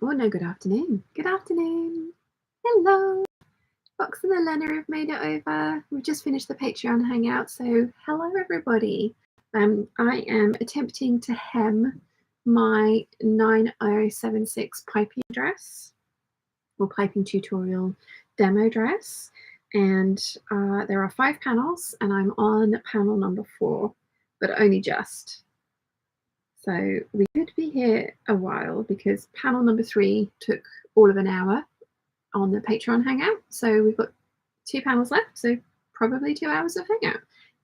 Oh, no, good afternoon. Good afternoon. Hello. Fox and Elena have made it over. We've just finished the Patreon hangout, so hello, everybody. I am attempting to hem my 9076 piping dress, or piping tutorial demo dress. And there are 5 panels, and I'm on panel number 4, but only just. So we could be here a while because panel number 3 took all of an hour on the Patreon hangout. So we've got 2 panels left, so probably 2 hours of hangout.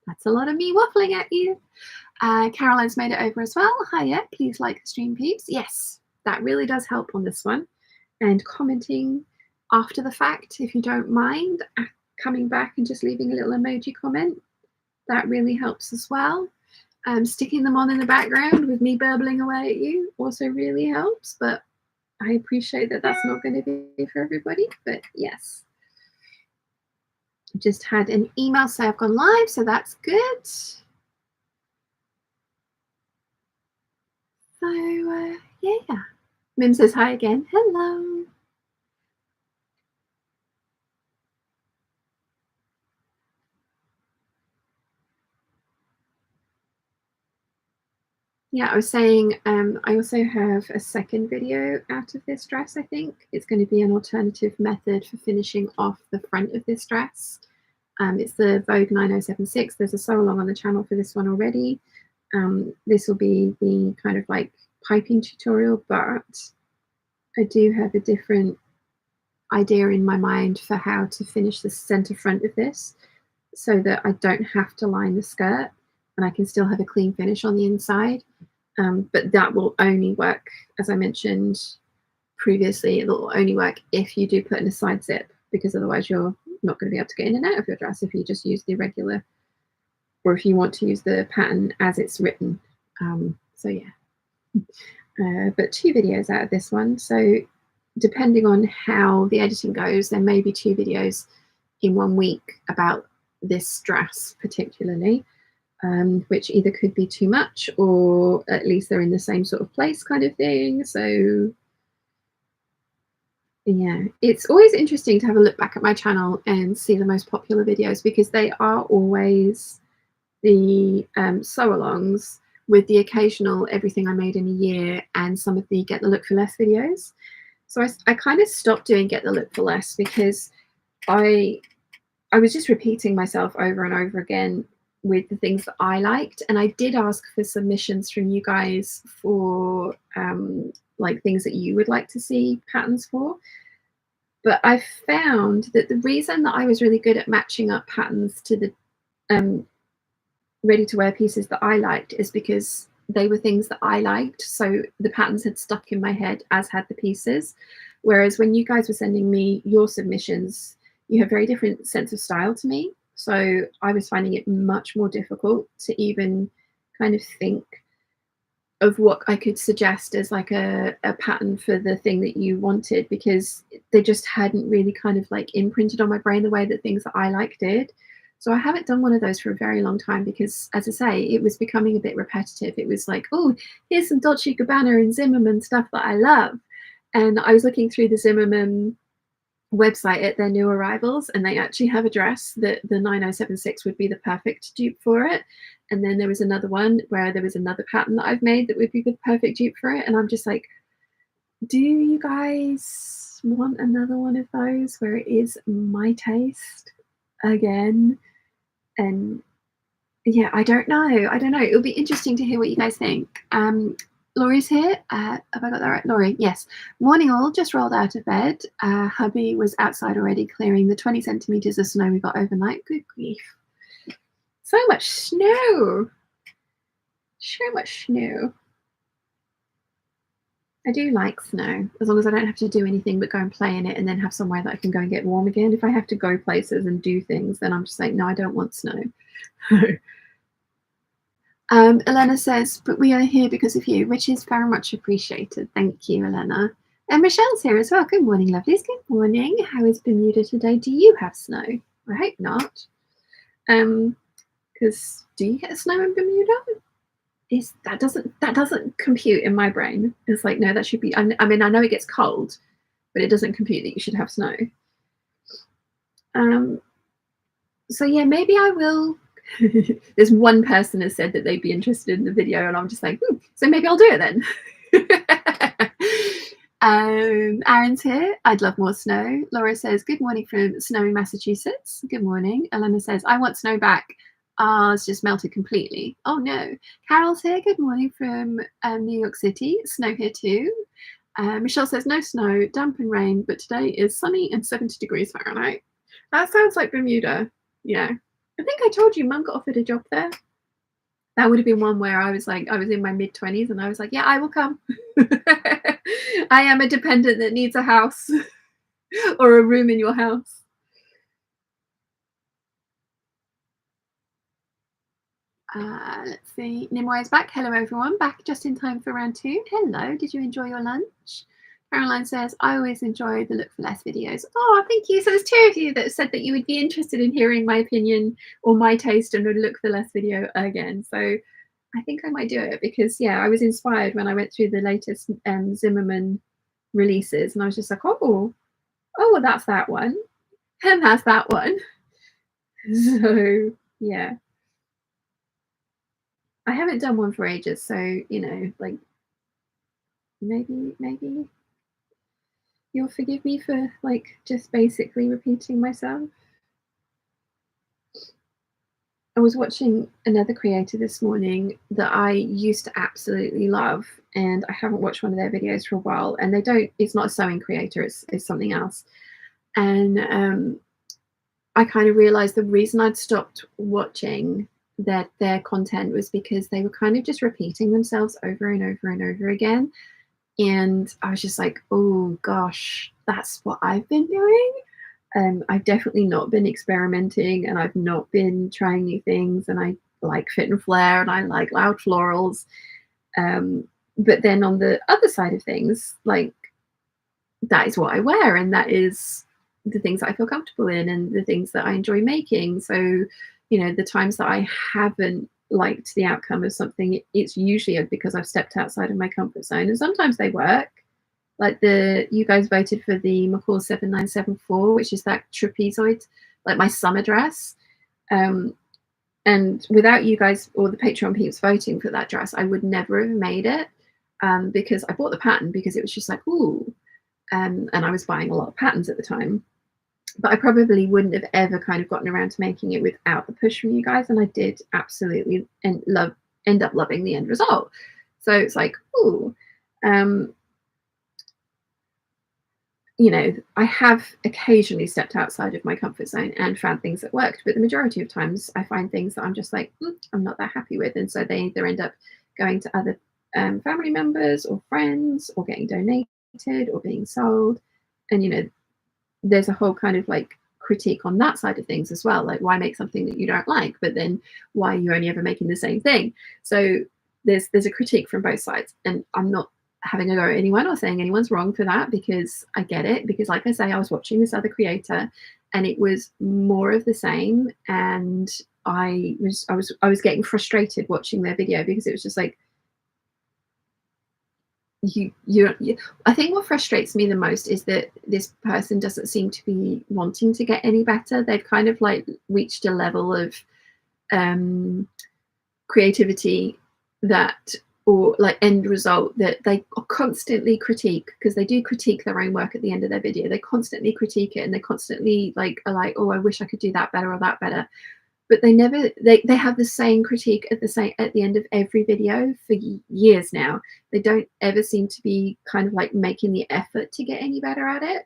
That's a lot of me waffling at you. Caroline's made it over as well. Hiya, please like the stream, peeps. Yes, that really does help on this one. And commenting after the fact, if you don't mind, coming back and just leaving a little emoji comment, that really helps as well. Sticking them on in the background with me burbling away at you also really helps, but I appreciate that that's not going to be for everybody, but yes. Just had an email say I've gone live, so that's good. So, yeah. Mim says hi again. Hello. Yeah, I was saying I also have a second video out of this dress, I think. It's going to be an alternative method for finishing off the front of this dress. It's the Vogue 9076. There's a sew along on the channel for this one already. This will be the kind of like piping tutorial, but I do have a different idea in my mind for how to finish the center front of this so that I don't have to line the skirt and I can still have a clean finish on the inside. But that will only work, as I mentioned previously, it will only work if you do put in a side zip, because otherwise you're not going to be able to get in and out of your dress if you just use the regular, or if you want to use the pattern as it's written. So yeah, but 2 videos out of this one. So depending on how the editing goes, there may be 2 videos in 1 week about this dress particularly, which either could be too much or at least they're in the same sort of place kind of thing. So yeah, it's always interesting to have a look back at my channel and see the most popular videos, because they are always the sew-alongs with the occasional everything I made in a year and some of the Get the Look for Less videos. So I kind of stopped doing Get the Look for Less because I was just repeating myself over and over again with the things that I liked. And I did ask for submissions from you guys for like things that you would like to see patterns for. But I found that the reason that I was really good at matching up patterns to the ready-to-wear pieces that I liked is because they were things that I liked. So the patterns had stuck in my head, as had the pieces. Whereas when you guys were sending me your submissions, you have very different sense of style to me. So I was finding it much more difficult to even kind of think of what I could suggest as like a pattern for the thing that you wanted, because they just hadn't really kind of like imprinted on my brain the way that things that I like did. So I haven't done one of those for a very long time because, as I say, it was becoming a bit repetitive. It was like, oh, here's some Dolce & Gabbana and Zimmermann stuff that I love. And I was looking through the Zimmermann website at their new arrivals, and they actually have a dress that the 9076 would be the perfect dupe for it. And then there was another one where there was another pattern that I've made that would be the perfect dupe for it. And I'm just like, do you guys want another one of those where it is my taste again? And yeah, I don't know. It'll be interesting to hear what you guys think. Laurie's here. Have I got that right? Laurie, yes. Morning all, just rolled out of bed. Hubby was outside already clearing the 20 centimeters of snow we got overnight. Good grief. So much snow. So much snow. I do like snow, as long as I don't have to do anything but go and play in it and then have somewhere that I can go and get warm again. If I have to go places and do things, then I'm just like, no, I don't want snow. Elena says, but we are here because of you, which is very much appreciated. Thank you, Elena. And Michelle's here as well. Good morning, lovelies. Good morning. How is Bermuda today? Do you have snow? I hope not. Because do you get snow in Bermuda? is that doesn't compute in my brain. It's like, no, that should be. I mean, I know it gets cold, but it doesn't compute that you should have snow. Um, so yeah, maybe I will. There's one person has said that they'd be interested in the video, and I'm just like, so maybe I'll do it then. Aaron's here. I'd love more snow. Laura says, good morning from snowy Massachusetts. Good morning. Elena says, I want snow back. It's just melted completely. Oh no. Carol's here. Good morning from New York City. Snow here too. Michelle says, no snow, damp and rain, but today is sunny and 70 degrees Fahrenheit. That sounds like Bermuda. Yeah. I think I told you Mum got offered a job there. That would have been one where I was like, I was in my mid-20s and I was like, yeah, I will come. I am a dependent that needs a house or a room in your house. Let's see. Nimoy is back. Hello, everyone. Back just in time for round 2. Hello. Did you enjoy your lunch? Caroline says, I always enjoy the Look for Less videos. Oh, thank you. So there's 2 of you that said that you would be interested in hearing my opinion or my taste on a Look for Less video again. So I think I might do it because, yeah, I was inspired when I went through the latest Zimmerman releases and I was just like, oh, well, that's that one. And that's that one. So, yeah. I haven't done one for ages. So, you know, like maybe you'll forgive me for like just basically repeating myself. I was watching another creator this morning that I used to absolutely love, and I haven't watched one of their videos for a while. And it's not a sewing creator, it's something else. And I kind of realized the reason I'd stopped watching their content was because they were kind of just repeating themselves over and over and over again. And I was just like, oh gosh, that's what I've been doing. I've definitely not been experimenting and I've not been trying new things. And I like fit and flare and I like loud florals. But then on the other side of things, like that is what I wear and that is the things that I feel comfortable in and the things that I enjoy making. So, you know, the times that I haven't liked the outcome of something, it's usually because I've stepped outside of my comfort zone. And sometimes they work. Like you guys voted for the McCall 7974, which is that trapezoid, like my summer dress. And without you guys or the Patreon peeps voting for that dress, I would never have made it because I bought the pattern because it was just like, ooh. And I was buying a lot of patterns at the time. But I probably wouldn't have ever kind of gotten around to making it without the push from you guys. And I did absolutely end up loving the end result. So it's like, ooh. You know, I have occasionally stepped outside of my comfort zone and found things that worked, but the majority of times I find things that I'm just like, I'm not that happy with. And so they either end up going to other family members or friends or getting donated or being sold. And, you know, there's a whole kind of like critique on that side of things as well. Like, why make something that you don't like, but then why are you only ever making the same thing? So there's a critique from both sides. And I'm not having a go at anyone or saying anyone's wrong for that because I get it. Because like I say, I was watching this other creator and it was more of the same. And I was getting frustrated watching their video because it was just like, I think what frustrates me the most is that this person doesn't seem to be wanting to get any better. They've kind of like reached a level of creativity that, or like end result, that they constantly critique, because they do critique their own work at the end of their video. They constantly critique it and they constantly like are like, oh, I wish I could do that better or that better. But they never they have the same critique at the end of every video for years now. They don't ever seem to be kind of like making the effort to get any better at it.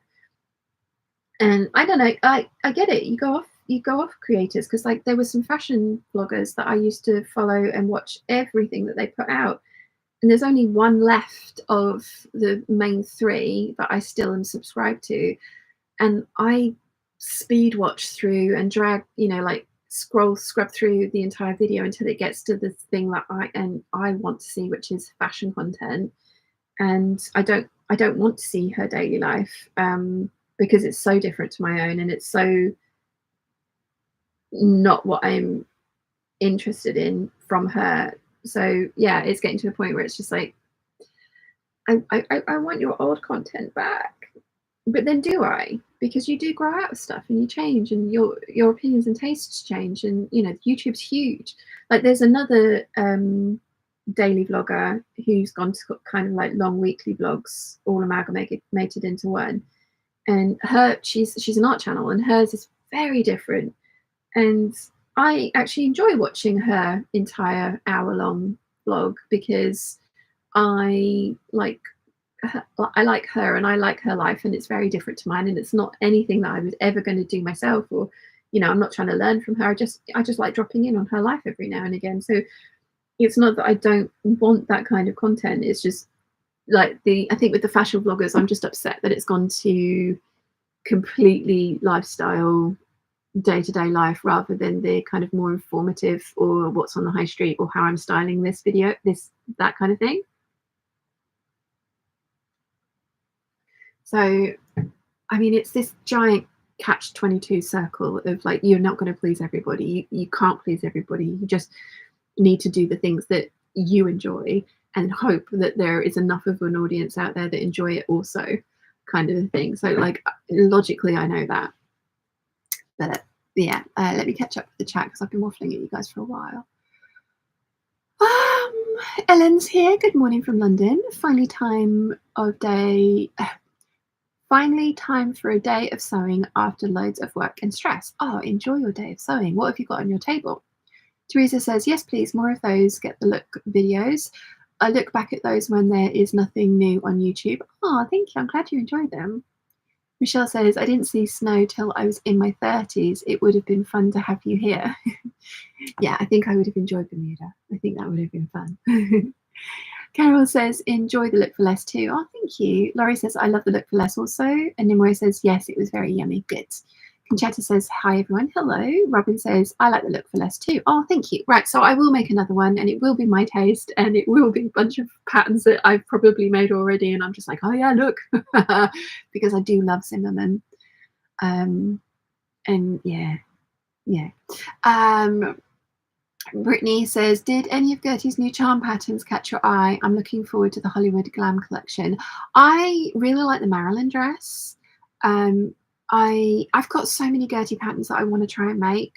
And I don't know, I get it. You go off creators, because like there were some fashion bloggers that I used to follow and watch everything that they put out. And there's only one left of the main 3 that I still am subscribed to. And I speed watch through and drag, you know, like scrub through the entire video until it gets to the thing that I want to see, which is fashion content. And I don't want to see her daily life because it's so different to my own, and it's so not what I'm interested in from her. So yeah, it's getting to a point where it's just like, I want your old content back. But then do I? Because you do grow out of stuff and you change and your opinions and tastes change, and YouTube's huge. Like there's another daily vlogger who's gone to kind of like long weekly vlogs all amalgamated into one. And she's an art channel and hers is very different. And I actually enjoy watching her entire hour-long vlog because I like I like her and I like her life, and it's very different to mine, and it's not anything that I was ever going to do myself, or I'm not trying to learn from her. I just like dropping in on her life every now and again. So it's not that I don't want that kind of content. It's just like I think with the fashion vloggers, I'm just upset that it's gone to completely lifestyle, day-to-day life, rather than the kind of more informative or what's on the high street or how I'm styling this video, that kind of thing. So I mean, it's this giant catch-22 circle of like, you're not going to please everybody. You can't please everybody. You just need to do the things that you enjoy and hope that there is enough of an audience out there that enjoy it also, kind of a thing. So like logically I know that, but yeah, let me catch up with the chat because I've been waffling at you guys for a while. Ellen's here. Good morning from London. Finally time for a day of sewing after loads of work and stress. Oh, enjoy your day of sewing. What have you got on your table? Teresa says, yes, please, more of those get the look videos. I look back at those when there is nothing new on YouTube. Oh, thank you. I'm glad you enjoyed them. Michelle says, I didn't see snow till I was in my 30s. It would have been fun to have you here. Yeah, I think I would have enjoyed Bermuda. I think that would have been fun. Carol says, enjoy the look for less too. Oh, thank you. Laurie says, I love the look for less also. And Nimue says, yes, it was very yummy. Good. Conchetta says, hi, everyone. Hello. Robin says, I like the look for less too. Oh, thank you. Right, so I will make another one, and it will be my taste, and it will be a bunch of patterns that I've probably made already, and I'm just like, oh, yeah, look. Because I do love Zimmerman. And, yeah. Brittany says, did any of Gertie's new charm patterns catch your eye? I'm looking forward to the Hollywood Glam collection. I really like the Marilyn dress. I've got so many Gertie patterns that I want to try and make.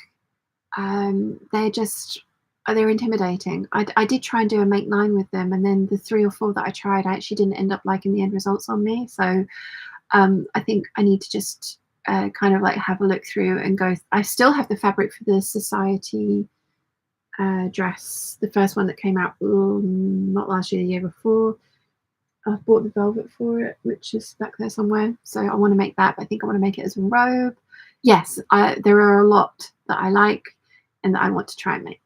They're intimidating. I did try and do a make 9 with them, and then the 3 or 4 that I tried, I actually didn't end up liking the end results on me. So I think I need to just kind of like have a look through and go. I still have the fabric for the Society dress, the first one that came out not last year, the year before. I've bought the velvet for it, which is back there somewhere. So I want to make that, but I think I want to make it as a robe. Yes, there are a lot that I like and that I want to try and make.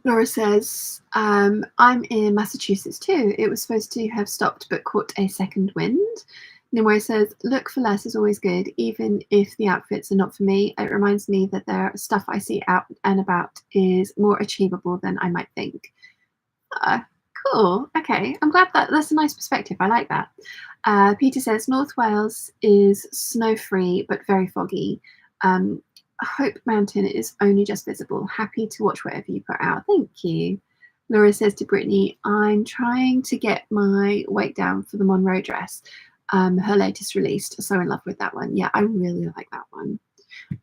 Laura says, I'm in Massachusetts too. It was supposed to have stopped but caught a second wind. Nimue says, look for less is always good, even if the outfits are not for me. It reminds me that the stuff I see out and about is more achievable than I might think. Cool. Okay. I'm glad that's a nice perspective. I like that. Peter says, North Wales is snow-free but very foggy. Hope Mountain is only just visible. Happy to watch whatever you put out. Thank you. Laura says to Brittany, I'm trying to get my weight down for the Monroe dress. Her latest released. So in love with that one. Yeah, I really like that one.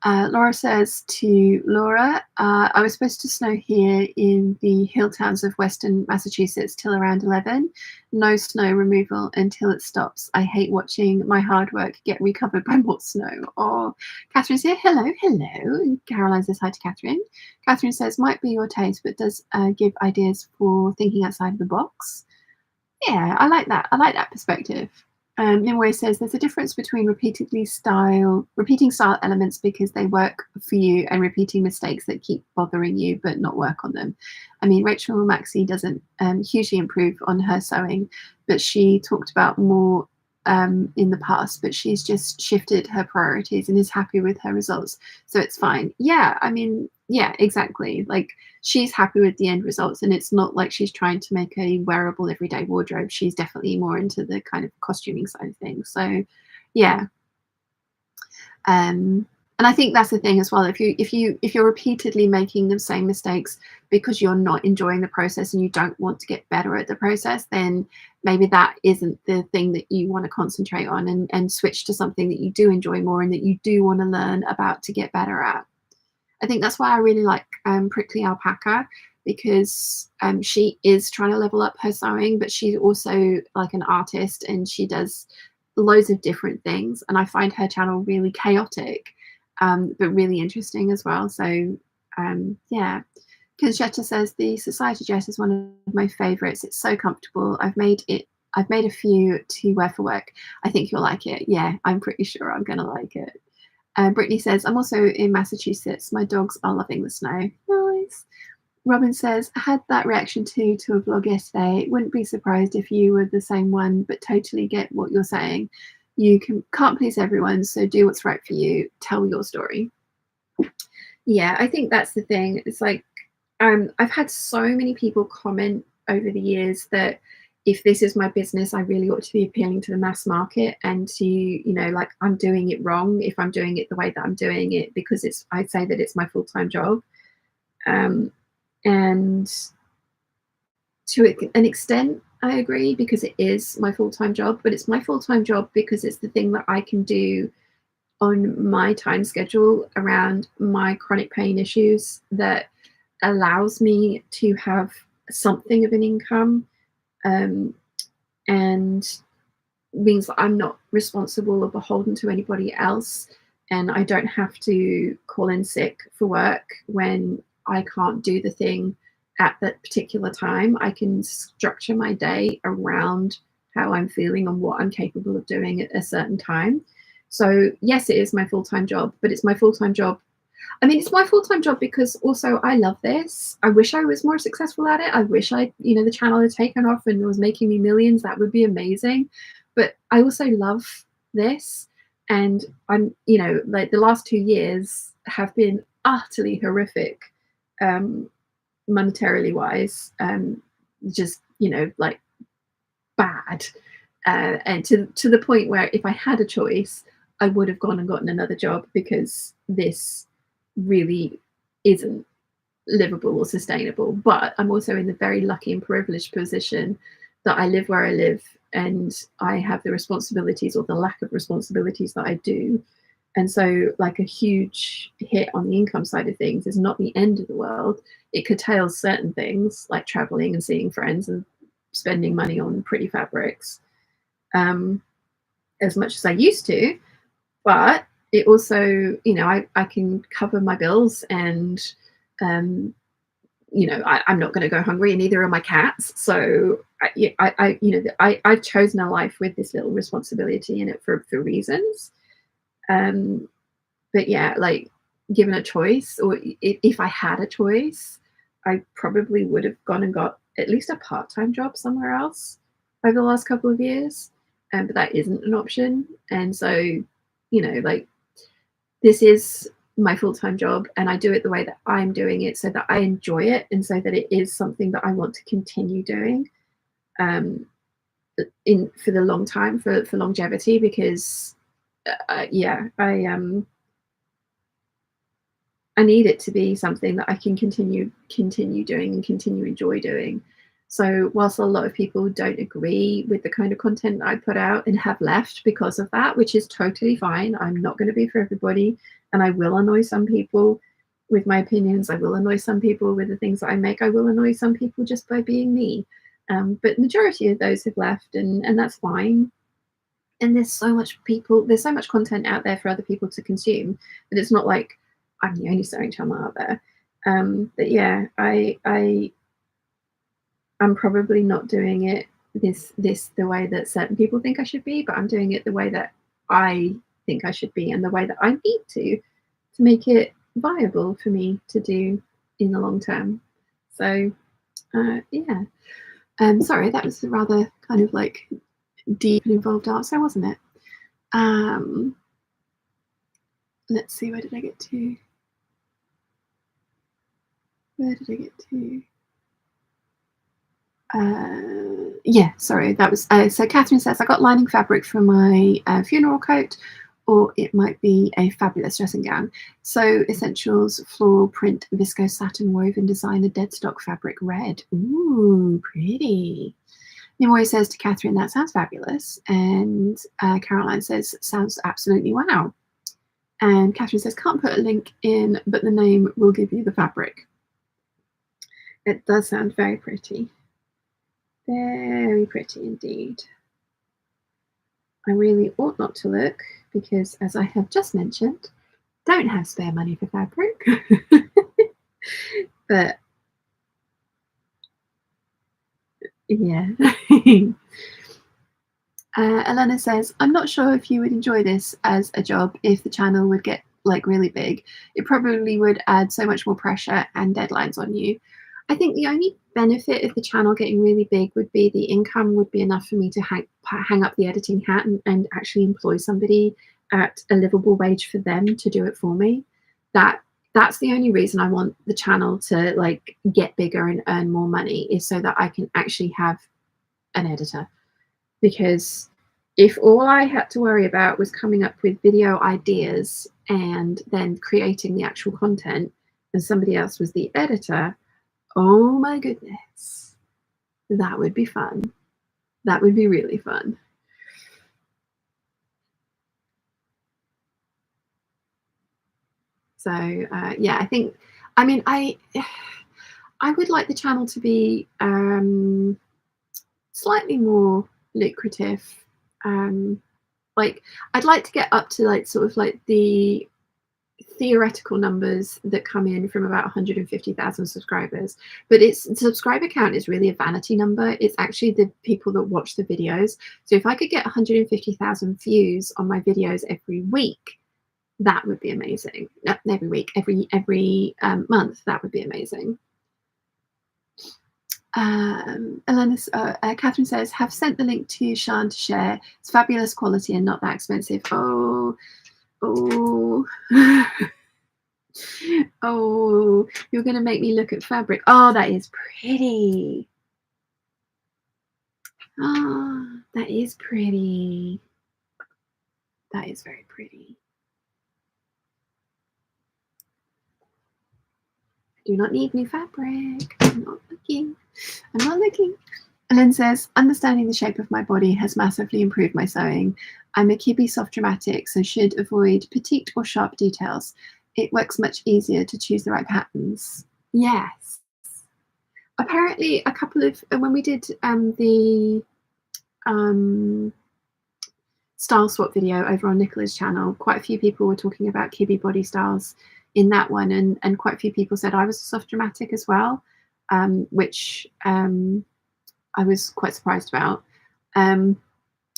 Laura says to Laura, I was supposed to snow here in the hill towns of western Massachusetts till around 11. No snow removal until it stops. I hate watching my hard work get recovered by more snow. Oh, Catherine's here. Hello. And Caroline says hi to Catherine. Catherine says, might be your taste, but does give ideas for thinking outside the box. Yeah, I like that. I like that perspective. Nimue says there's a difference between repeating style elements because they work for you and repeating mistakes that keep bothering you but not work on them. I mean, Rachel Maxey doesn't hugely improve on her sewing, but she talked about more in the past, but she's just shifted her priorities and is happy with her results. So it's fine. Yeah, I mean, yeah, exactly. Like she's happy with the end results, and it's not like she's trying to make a wearable everyday wardrobe. She's definitely more into the kind of costuming side of things. So yeah. And And I think that's the thing as well. If you're repeatedly making the same mistakes because you're not enjoying the process and you don't want to get better at the process, then maybe that isn't the thing that you want to concentrate on, and switch to something that you do enjoy more and that you do want to learn about to get better at. I think that's why I really like Prickly Alpaca, because she is trying to level up her sewing, but she's also like an artist and she does loads of different things. And I find her channel really chaotic, but really interesting as well. So yeah. Conchetta says the society dress is one of my favorites. It's so comfortable. I've made a few to wear for work. I think you'll like it. Yeah, I'm pretty sure I'm gonna like it. Brittany says, I'm also in Massachusetts. My dogs are loving the snow. Nice. Robin says, I had that reaction to a vlog yesterday. Wouldn't be surprised if you were the same one, but totally get what you're saying. You can't please everyone, so do what's right for you. Tell your story. Yeah, I think that's the thing. It's like, I've had so many people comment over the years that if this is my business, I really ought to be appealing to the mass market, and to, like, I'm doing it wrong if I'm doing it the way that I'm doing it, because I'd say that it's my full-time job. And to an extent, I agree, because it is my full-time job, but it's my full-time job because it's the thing that I can do on my time schedule around my chronic pain issues, that allows me to have something of an income, and means that I'm not responsible or beholden to anybody else, and I don't have to call in sick for work when I can't do the thing at that particular time. I can structure my day around how I'm feeling and what I'm capable of doing at a certain time. So yes, it is my full-time job, but it's my full-time job. I mean, it's my full-time job because also I love this. I wish I was more successful at it. I wish the channel had taken off and was making me millions. That would be amazing. But I also love this. And I'm, like, the last 2 years have been utterly horrific, monetarily wise, just, like, bad. And to the point where if I had a choice, I would have gone and gotten another job, because this really isn't livable or sustainable. But I'm also in the very lucky and privileged position that I live where I live, and I have the responsibilities, or the lack of responsibilities, that I do. And so, like, a huge hit on the income side of things is not the end of the world. It curtails certain things like traveling and seeing friends and spending money on pretty fabrics, as much as I used to. But it also, I can cover my bills, and I'm not going to go hungry, and neither are my cats. So I've chosen a life with this little responsibility in it for reasons. But yeah, like, given a choice, or if I had a choice, I probably would have gone and got at least a part-time job somewhere else over the last couple of years. But that isn't an option. And so, like, this is my full-time job, and I do it the way that I'm doing it, so that I enjoy it, and so that it is something that I want to continue doing, for the long time, for longevity, because I need it to be something that I can continue doing and continue enjoy doing. So whilst a lot of people don't agree with the kind of content I put out and have left because of that, which is totally fine, I'm not going to be for everybody, and I will annoy some people with my opinions. I will annoy some people with the things that I make. I will annoy some people just by being me. But majority of those have left, and that's fine. And there's so much content out there for other people to consume, that it's not like I'm the only sewing channel out there. But yeah, I'm probably not doing it this the way that certain people think I should be, but I'm doing it the way that I think I should be, and the way that I need to make it viable for me to do in the long term. So yeah. Sorry, that was a rather kind of like deep and involved answer, wasn't it? Let's see, where did I get to? Yeah, sorry, that was so Catherine says, I got lining fabric for my funeral coat. or it might be a fabulous dressing gown. So Essentials floral print viscose satin woven designer dead stock fabric red. Ooh, pretty. Nimoy says to Catherine, that sounds fabulous. And Caroline says, sounds absolutely wow. And Catherine says, can't put a link in, but the name will give you the fabric. It does sound very pretty. Very pretty indeed. I really ought not to look because, as I have just mentioned, don't have spare money for fabric. But yeah. Elena says, I'm not sure if you would enjoy this as a job if the channel would get like really big. It probably would add so much more pressure and deadlines on you. I think the only benefit of the channel getting really big would be the income would be enough for me to hang up the editing hat and actually employ somebody at a livable wage for them to do it for me. That's the only reason I want the channel to like get bigger and earn more money, is so that I can actually have an editor. Because if all I had to worry about was coming up with video ideas and then creating the actual content, and somebody else was the editor, oh my goodness, that would be fun. That would be really fun. So yeah, I think, I mean, I would like the channel to be slightly more lucrative. Like I'd like to get up to like sort of like the theoretical numbers that come in from about 150,000 subscribers, but its subscriber count is really a vanity number. It's actually the people that watch the videos. So if I could get 150,000 views on my videos every week, that would be amazing. Not every week, every month, that would be amazing. Catherine says, have sent the link to Sean to share. It's fabulous quality and not that expensive. Oh, oh, you're going to make me look at fabric. Oh, that is pretty. Oh, that is pretty. That is very pretty. I do not need new fabric. I'm not looking. I'm not looking. Ellen says, understanding the shape of my body has massively improved my sewing. I'm a kibby soft dramatic, so should avoid petite or sharp details. It works much easier to choose the right patterns. Yes. Apparently, a couple of, when we did the style swap video over on Nicola's channel, quite a few people were talking about kibby body styles in that one, and quite a few people said I was a soft dramatic as well, which I was quite surprised about.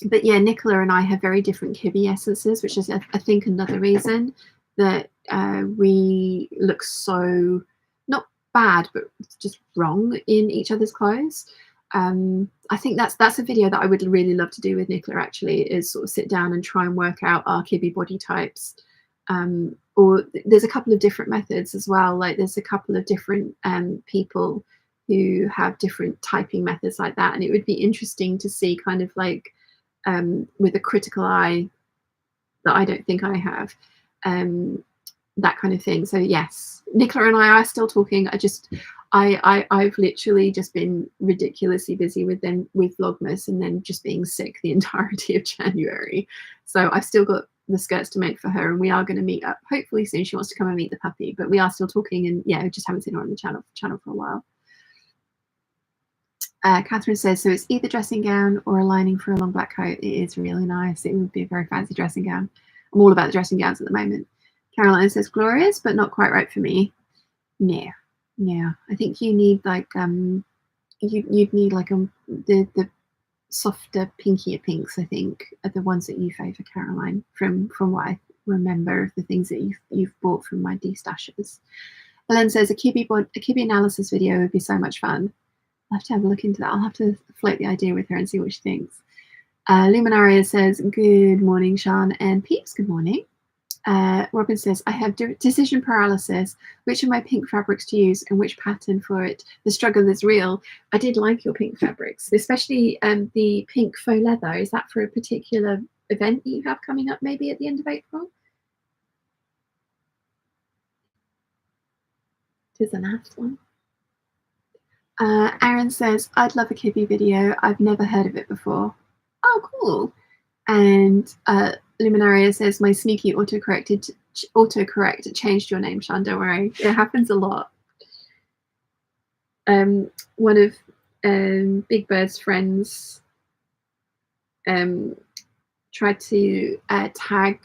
But yeah, Nicola and I have very different kibby essences, which is, I think, another reason that we look so, not bad, but just wrong in each other's clothes. I think that's a video that I would really love to do with Nicola, actually, is sort of sit down and try and work out our kibby body types. Or there's a couple of different methods as well. Like there's a couple of different people who have different typing methods like that. And it would be interesting to see kind of like with a critical eye that I don't think I have, that kind of thing. So yes, Nicola and I are still talking. I've literally just been ridiculously busy with Vlogmas and then just being sick the entirety of January. So I've still got the skirts to make for her, and we are going to meet up hopefully soon. She wants to come and meet the puppy, but we are still talking, and yeah, I just haven't seen her on the channel for a while. Catherine says, so it's either dressing gown or a lining for a long black coat. It is really nice. It would be a very fancy dressing gown. I'm all about the dressing gowns at the moment. Caroline says, glorious, but not quite right for me. Yeah. I think you need like you'd need like the softer, pinkier pinks, I think, are the ones that you favour, Caroline, from what I remember of the things that you've bought from my destashes. Ellen says, a kibby analysis video would be so much fun. I'll have to have a look into that. I'll have to float the idea with her and see what she thinks. Luminaria says, good morning, Sean and Peeps. Good morning. Robin says, I have decision paralysis. Which of my pink fabrics to use and which pattern for it? The struggle is real. I did like your pink fabrics, especially the pink faux leather. Is that for a particular event that you have coming up maybe at the end of April? Tis a nice one. Aaron says, I'd love a Kibby video. I've never heard of it before. Oh, cool. And Luminaria says, my sneaky autocorrect changed your name, Sean. Don't worry. It happens a lot. One of Big Bird's friends tried to tag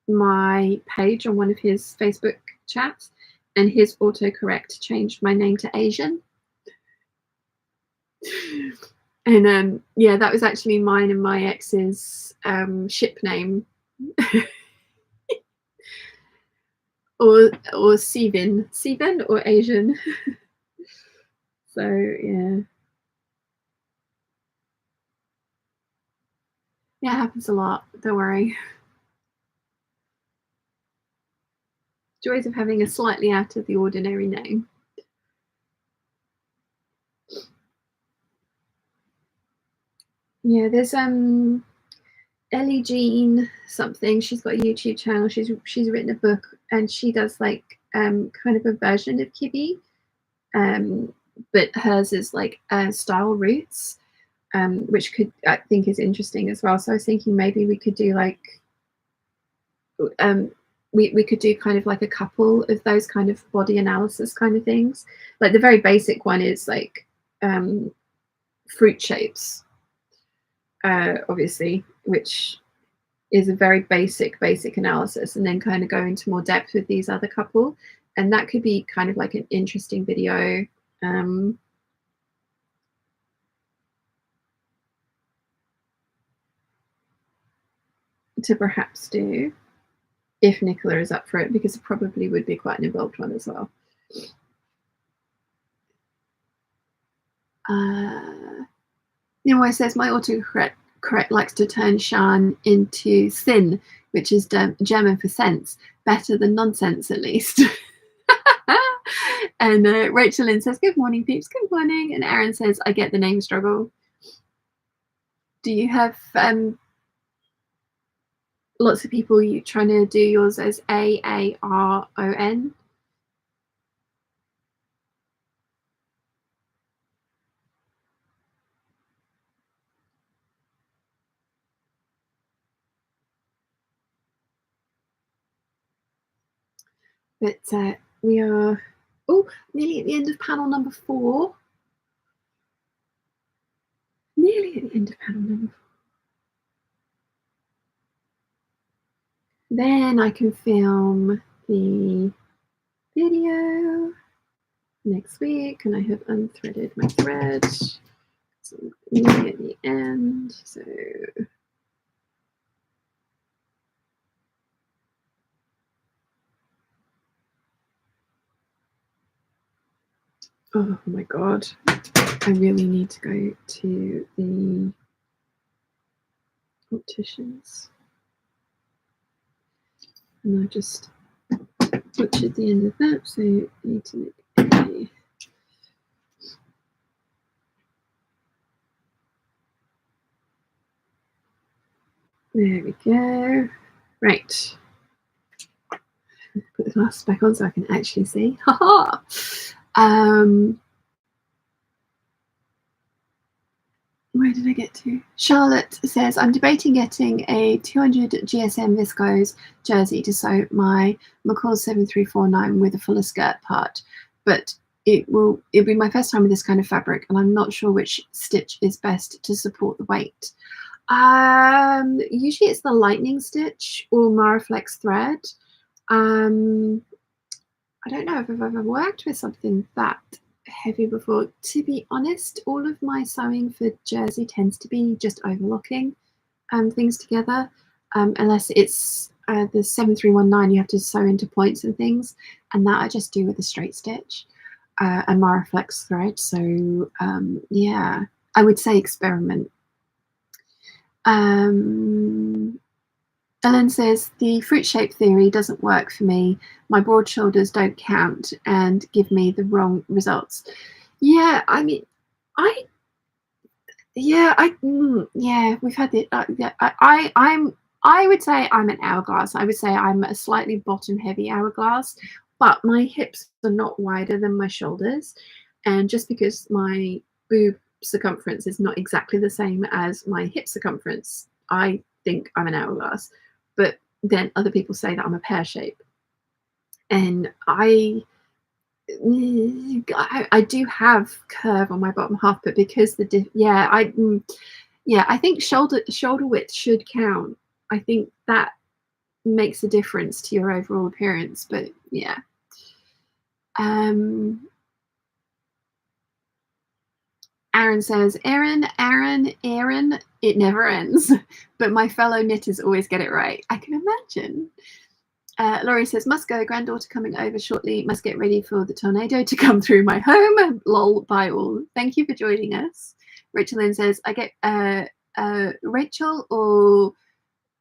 my page on one of his Facebook chats, and his autocorrect changed my name to Asian. And yeah, that was actually mine and my ex's ship name. or Steven or Asian. So yeah. Yeah, it happens a lot. Don't worry. Joys of having a slightly out of the ordinary name. Yeah, there's Ellie Jean something. She's got a YouTube channel. She's written a book, and she does like kind of a version of Kibby, but hers is like style roots, which I think is interesting as well. So I was thinking maybe we could do like we could do kind of like a couple of those kind of body analysis kind of things. Like the very basic one is like fruit shapes, obviously, which is a very basic analysis, and then kind of go into more depth with these other couple, and that could be kind of like an interesting video to perhaps do, if Nicola is up for it, because it probably would be quite an involved one as well. Nimoy says, my autocorrect likes to turn Shan into thin, which is German for sense. Better than nonsense, at least. And Rachel Lynn says, good morning, peeps. Good morning. And Aaron says, I get the name struggle. Do you have lots of people you trying to do yours as Aaron? But we are nearly at the end of panel number 4. Nearly at the end of panel number 4. Then I can film the video next week, and I have unthreaded my thread. So nearly at the end. So oh my god, I really need to go to the opticians. And I just butchered the end of that, so I need to make a there we go. Right. Put the glasses back on so I can actually see. Haha. Where did I get to? Charlotte says, I'm debating getting a 200 GSM viscose jersey to sew my McCall 7349 with a fuller skirt part, but it'll be my first time with this kind of fabric, and I'm not sure which stitch is best to support the weight. Usually it's the lightning stitch or Maraflex thread. I don't know if I've ever worked with something that heavy before. To be honest, all of my sewing for jersey tends to be just overlocking things together, unless it's the 7319, you have to sew into points and things, and that I just do with a straight stitch and Maraflex thread. So yeah, I would say experiment. Ellen says, the fruit shape theory doesn't work for me. My broad shoulders don't count and give me the wrong results. Yeah, I mean, Yeah, yeah, we've had the yeah, I would say I'm an hourglass. I would say I'm a slightly bottom heavy hourglass, but my hips are not wider than my shoulders. And just because my boob circumference is not exactly the same as my hip circumference, I think I'm an hourglass. But then other people say that I'm a pear shape. And I do have curve on my bottom half, but because yeah, I think shoulder width should count. I think that makes a difference to your overall appearance. But yeah, um, Aaron says, Aaron, it never ends. But my fellow knitters always get it right. I can imagine. Laurie says, must go, granddaughter coming over shortly, must get ready for the tornado to come through my home. Lol, bye all. Thank you for joining us. Rachel Lynn says, I get Rachel or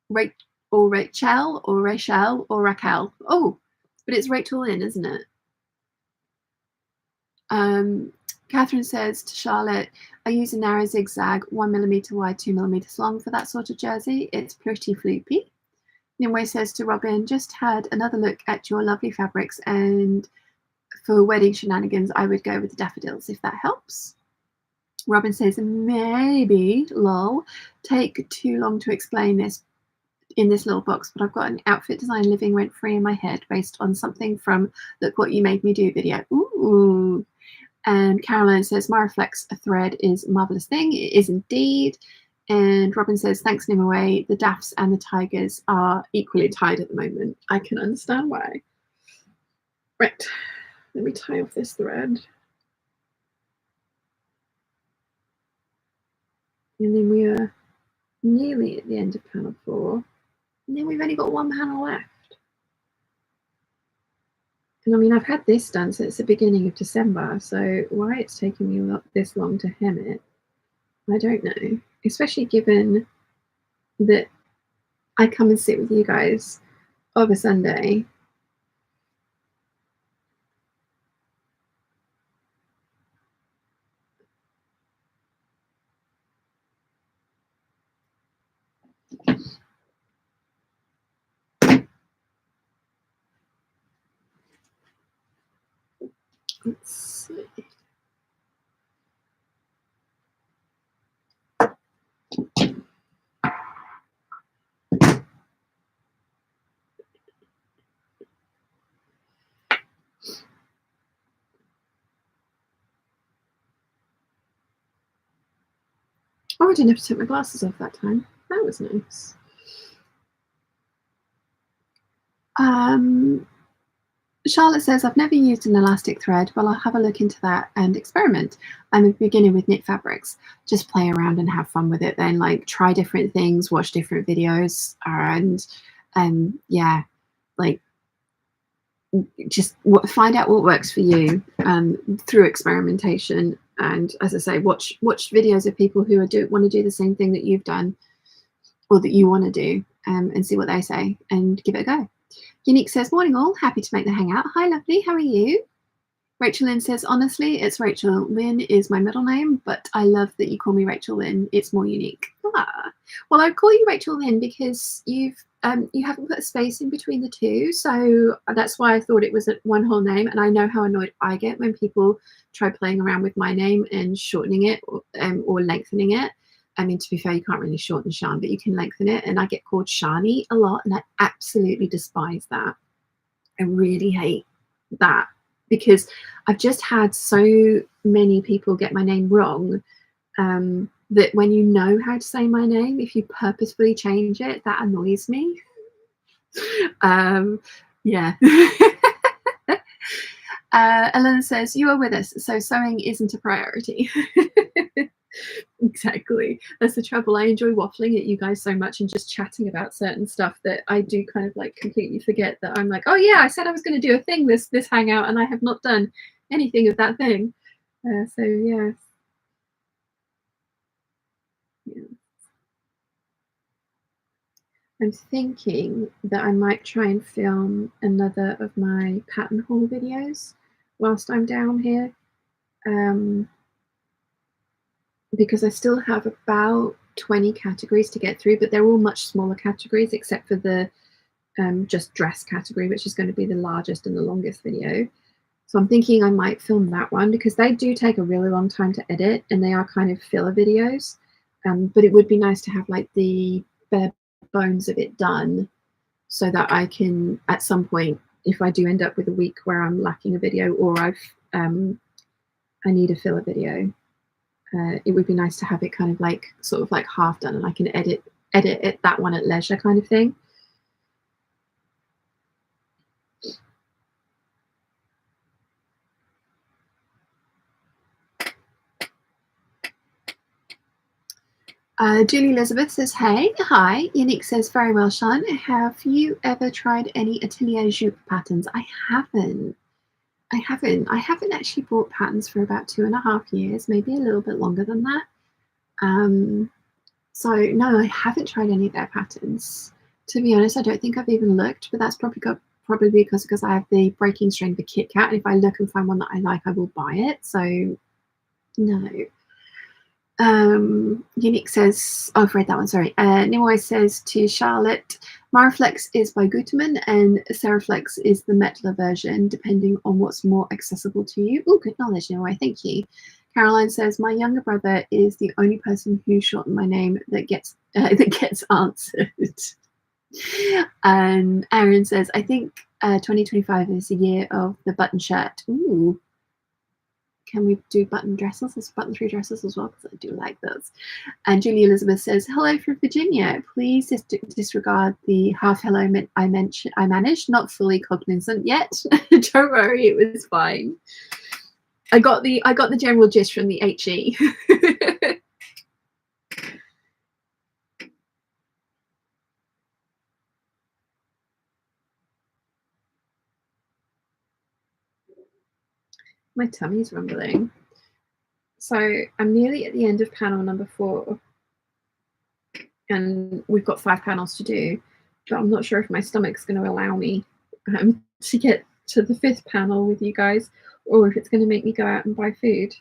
Rachel or Rachel or Raquel. Oh, but it's Rachel Lynn, isn't it? Catherine says to Charlotte, I use a narrow zigzag, 1mm wide, 2mm long for that sort of jersey. It's pretty floopy. Nimue says to Robin, just had another look at your lovely fabrics, and for wedding shenanigans, I would go with the daffodils if that helps. Robin says, maybe, lol, take too long to explain this in this little box, but I've got an outfit design living rent free in my head based on something from Look What You Made Me Do video. Ooh. And Caroline says, my reflex thread is a marvelous thing. It is indeed. And Robin says, thanks, Nimue. The daffs and the tigers are equally tied at the moment. I can understand why. Right, let me tie off this thread. And then we are nearly at the end of panel 4. And then we've only got one panel left. And I mean, I've had this done since the beginning of December, so why it's taking me this long to hem it, I don't know. Especially given that I come and sit with you guys of a Sunday. Let's see. Oh, I didn't have to take my glasses off that time. That was nice. Charlotte says, I've never used an elastic thread. Well, I'll have a look into that and experiment. I'm a beginner with knit fabrics. Just play around and have fun with it then. Like, try different things, watch different videos, and yeah, like, just find out what works for you through experimentation. And as I say, watch videos of people who want to do the same thing that you've done or that you want to do, and see what they say and give it a go. Unique says, morning all, happy to make the hangout. Hi lovely, how are you? Rachel Lynn says, honestly, it's Rachel. Lynn is my middle name, but I love that you call me Rachel Lynn. It's more unique. Ah. Well, I call you Rachel Lynn because you haven't put a space in between the two, so that's why I thought it was one whole name. And I know how annoyed I get when people try playing around with my name and shortening it or lengthening it. I mean, to be fair, you can't really shorten Shan, but you can lengthen it. And I get called Shani a lot, and I absolutely despise that. I really hate that because I've just had so many people get my name wrong, that when you know how to say my name, if you purposefully change it, that annoys me. Yeah. Elena says, you are with us, so sewing isn't a priority. Exactly. That's the trouble. I enjoy waffling at you guys so much and just chatting about certain stuff that I do kind of like completely forget that I'm like, oh yeah, I said I was going to do a thing this hangout and I have not done anything of that thing. So yeah. I'm thinking that I might try and film another of my pattern haul videos whilst I'm down here. because I still have about 20 categories to get through, but they're all much smaller categories except for the just dress category, which is going to be the largest and the longest video. So I'm thinking I might film that one because they do take a really long time to edit and they are kind of filler videos. But it would be nice to have like the bare bones of it done so that I can, at some point, if I do end up with a week where I'm lacking a video or I need a filler video, it would be nice to have it kind of like sort of like half done and I can edit it, that one at leisure kind of thing. Julie Elizabeth says, hey, hi. Yannick says, very well, Sean. Have you ever tried any atelier jupe patterns? I haven't. I haven't actually bought patterns for about 2.5 years, maybe a little bit longer than that. So no, I haven't tried any of their patterns. To be honest, I don't think I've even looked, but that's probably because I have the breaking string for Kit Kat. And if I look and find one that I like, I will buy it. So no. Unique says, oh, I've read that one, sorry. Nimoy says to Charlotte, Maraflex is by Gutermann and Seraflex is the Metler version, depending on what's more accessible to you. Oh, good knowledge, Nimoy, thank you. Caroline says, my younger brother is the only person who shortened my name that gets answered. And Aaron says, I think 2025 is the year of the button shirt. Ooh. Can we do button dresses, button-free dresses as well? Because I do like those. And Julie Elizabeth says, hello from Virginia. Please disregard the half hello I managed, not fully cognizant yet. Don't worry, it was fine. I got the general gist from the HE. My tummy's rumbling. So I'm nearly at the end of panel number 4. And we've got 5 panels to do. But I'm not sure if my stomach's going to allow me to get to the 5th panel with you guys, or if it's going to make me go out and buy food.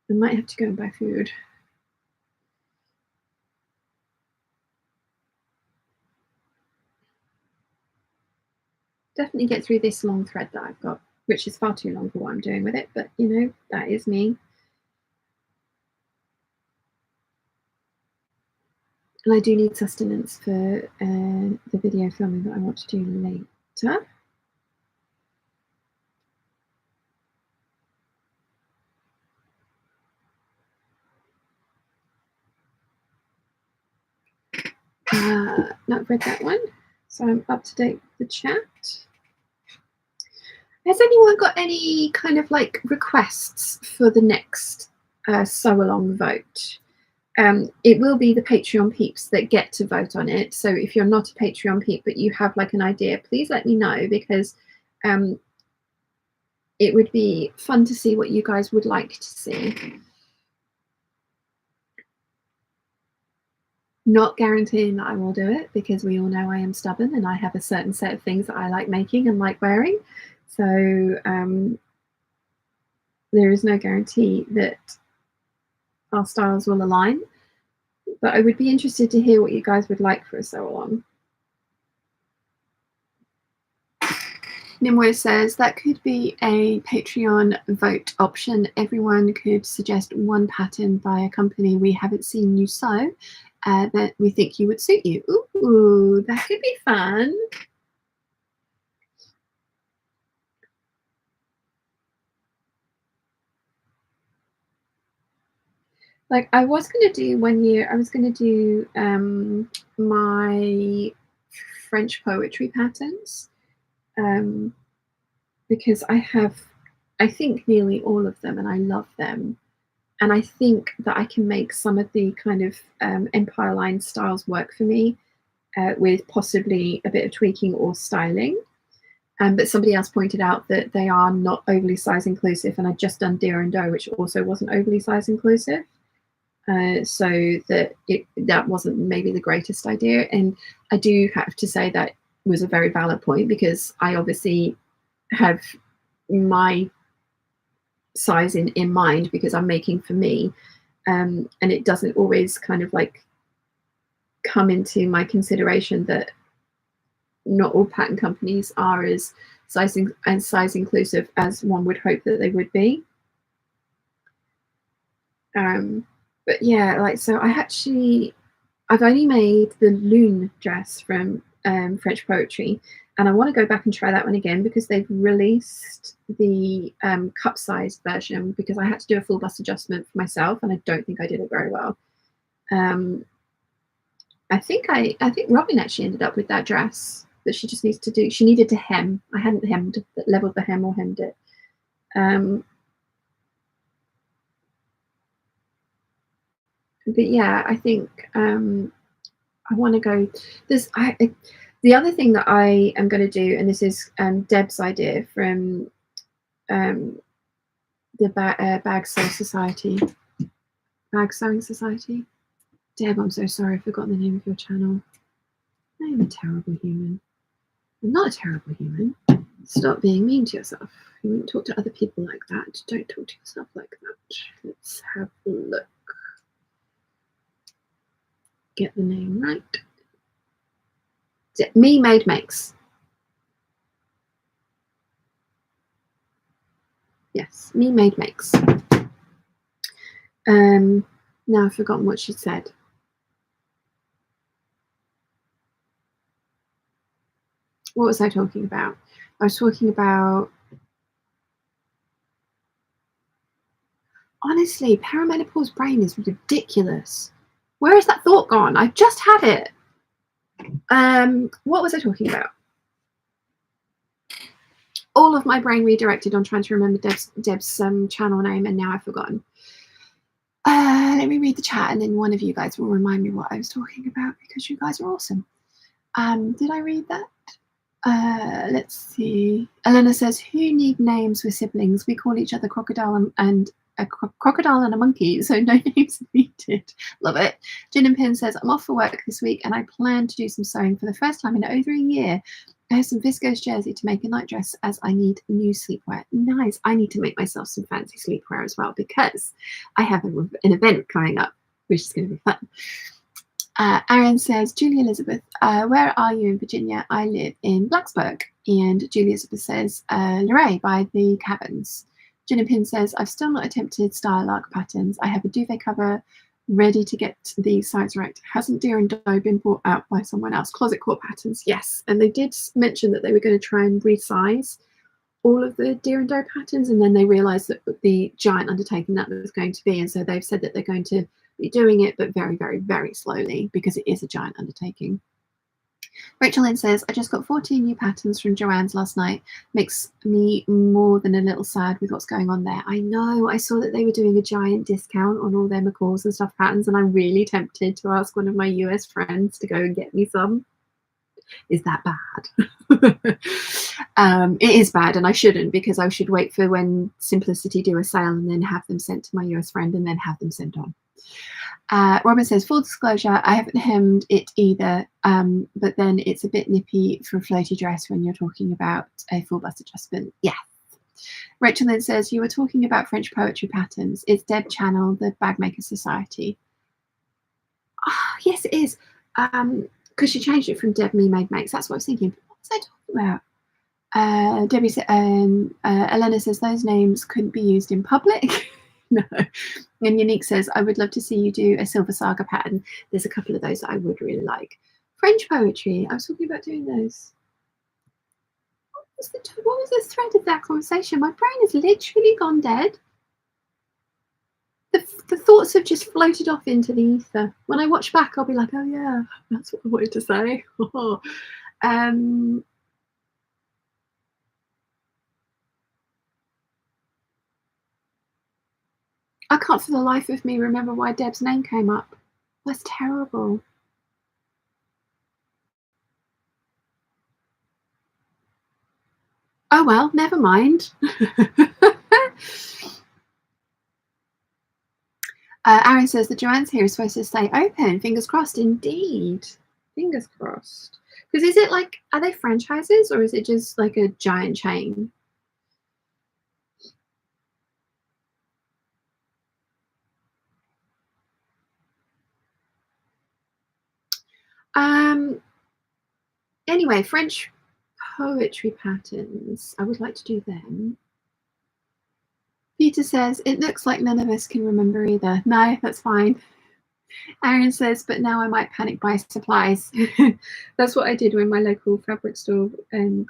I might have to go and buy food. Definitely get through this long thread that I've got, which is far too long for what I'm doing with it, but you know, that is me. And I do need sustenance for the video filming that I want to do later. Not read that one, so I'm up to date with the chat. Has anyone got any kind of like requests for the next sew along vote? It will be the Patreon peeps that get to vote on it. So if you're not a Patreon peep but you have like an idea, please let me know, because it would be fun to see what you guys would like to see. Not guaranteeing that I will do it, because we all know I am stubborn and I have a certain set of things that I like making and like wearing. So there is no guarantee that our styles will align. But I would be interested to hear what you guys would like for a sew along. Nimue says that could be a Patreon vote option. Everyone could suggest one pattern by a company we haven't seen you sew that we think you would suit you. Ooh, that could be fun. Like I was going to do one year, I was going to do my French poetry patterns because I think nearly all of them and I love them. And I think that I can make some of the kind of Empire line styles work for me with possibly a bit of tweaking or styling. But somebody else pointed out that they are not overly size inclusive, and I'd just done Deer and Doe, which also wasn't overly size inclusive. So that wasn't maybe the greatest idea. And I do have to say that was a very valid point, because I obviously have my size in mind because I'm making for me, and it doesn't always kind of like come into my consideration that not all pattern companies are as size inclusive as one would hope that they would be. But yeah, like, so I've only made the Loon dress from French Poetry, and I want to go back and try that one again because they've released the cup sized version, because I had to do a full bust adjustment for myself and I don't think I did it very well. I think Robin actually ended up with that dress that she just needs to do. She needed to hem. I hadn't leveled the hem or hemmed it. But yeah, I think I want to go. The other thing that I am going to do, and this is Deb's idea from the Bag Sewing Society. Bag Sewing Society. Deb, I'm so sorry, I've forgotten the name of your channel. I am a terrible human. I'm not a terrible human. Stop being mean to yourself. You wouldn't talk to other people like that. Don't talk to yourself like that. Let's have a look. Get the name right. Me Made Makes. Yes, Me Made Makes. Now I've forgotten what she said. What was I talking about? I was talking about, honestly, perimenopause brain is ridiculous. Where has that thought gone? I just had it. What was I talking about? All of my brain redirected on trying to remember Deb's channel name, and now I've forgotten. Let me read the chat, and then one of you guys will remind me what I was talking about, because you guys are awesome. Did I read that? Let's see. Elena says, who need names with siblings? We call each other crocodile and a crocodile and a monkey, so no names needed. Love it. Gin and Pin says, I'm off for work this week and I plan to do some sewing for the first time in over a year. I have some viscose jersey to make a night dress as I need new sleepwear. Nice. I need to make myself some fancy sleepwear as well, because I have an event coming up, which is going to be fun. Aaron says, Julie Elizabeth, where are you in Virginia? I live in Blacksburg. And Julie Elizabeth says, Luray by the Caverns. Gin and Pin says, I've still not attempted style arc patterns. I have a duvet cover ready to get the size right. Hasn't Deer and Doe been bought out by someone else? Closet core patterns, yes. And they did mention that they were going to try and resize all of the Deer and Doe patterns, and then they realized that the giant undertaking that was going to be, and so they've said that they're going to be doing it, but very, very, very slowly, because it is a giant undertaking. Rachel Lynn says, I just got 14 new patterns from Joanne's last night. Makes me more than a little sad with what's going on there. I know. I saw that they were doing a giant discount on all their McCalls and stuff patterns, and I'm really tempted to ask one of my US friends to go and get me some. Is that bad? It is bad, and I shouldn't, because I should wait for when Simplicity do a sale and then have them sent to my US friend and then have them sent on. Robin says, full disclosure, I haven't hemmed it either, but then it's a bit nippy for a floaty dress when you're talking about a full bust adjustment. Yeah. Rachel then says, you were talking about French poetry patterns. It's Deb Channel, the Bagmaker Society. Oh, yes, it is. Because she changed it from Deb Me Made Makes. That's what I was thinking. What was I talking about? Debbie said, Elena says, those names couldn't be used in public. No. And Unique says, I would love to see you do a Silver Saga pattern. There's a couple of those that I would really like. French poetry. I was talking about doing those. What was the thread of that conversation? My brain has literally gone dead. The thoughts have just floated off into the ether. When I watch back, I'll be like, oh yeah, that's what I wanted to say. I can't for the life of me remember why Deb's name came up. That's terrible. Oh well, never mind. Aaron says the Joanne's here is supposed to stay open. Fingers crossed, indeed. Fingers crossed. Because is it like, are they franchises or is it just like a giant chain? Anyway, French poetry patterns. I would like to do them. Peter says, it looks like none of us can remember either. No, that's fine. Aaron says, but now I might panic buy supplies. That's what I did when my local fabric store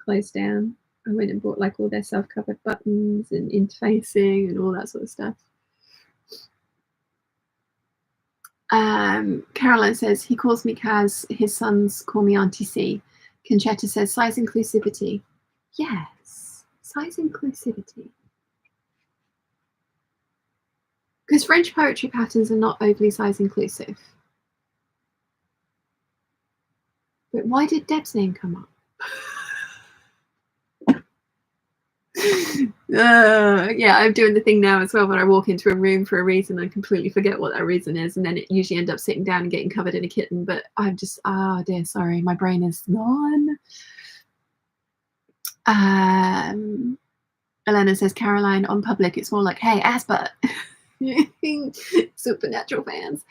closed down. I went and bought like all their self-covered buttons and interfacing and all that sort of stuff. Caroline says, he calls me Kaz, his sons call me Auntie C. Conchetta says, size inclusivity. Yes, size inclusivity. Because French poetry patterns are not overly size inclusive. But why did Deb's name come up? Yeah, I'm doing the thing now as well when I walk into a room for a reason, I completely forget what that reason is, and then it usually ends up sitting down and getting covered in a kitten. But I'm just, oh dear, sorry, my brain is gone. Elena says, Caroline, on public, it's more like, hey, ass butt. Supernatural fans.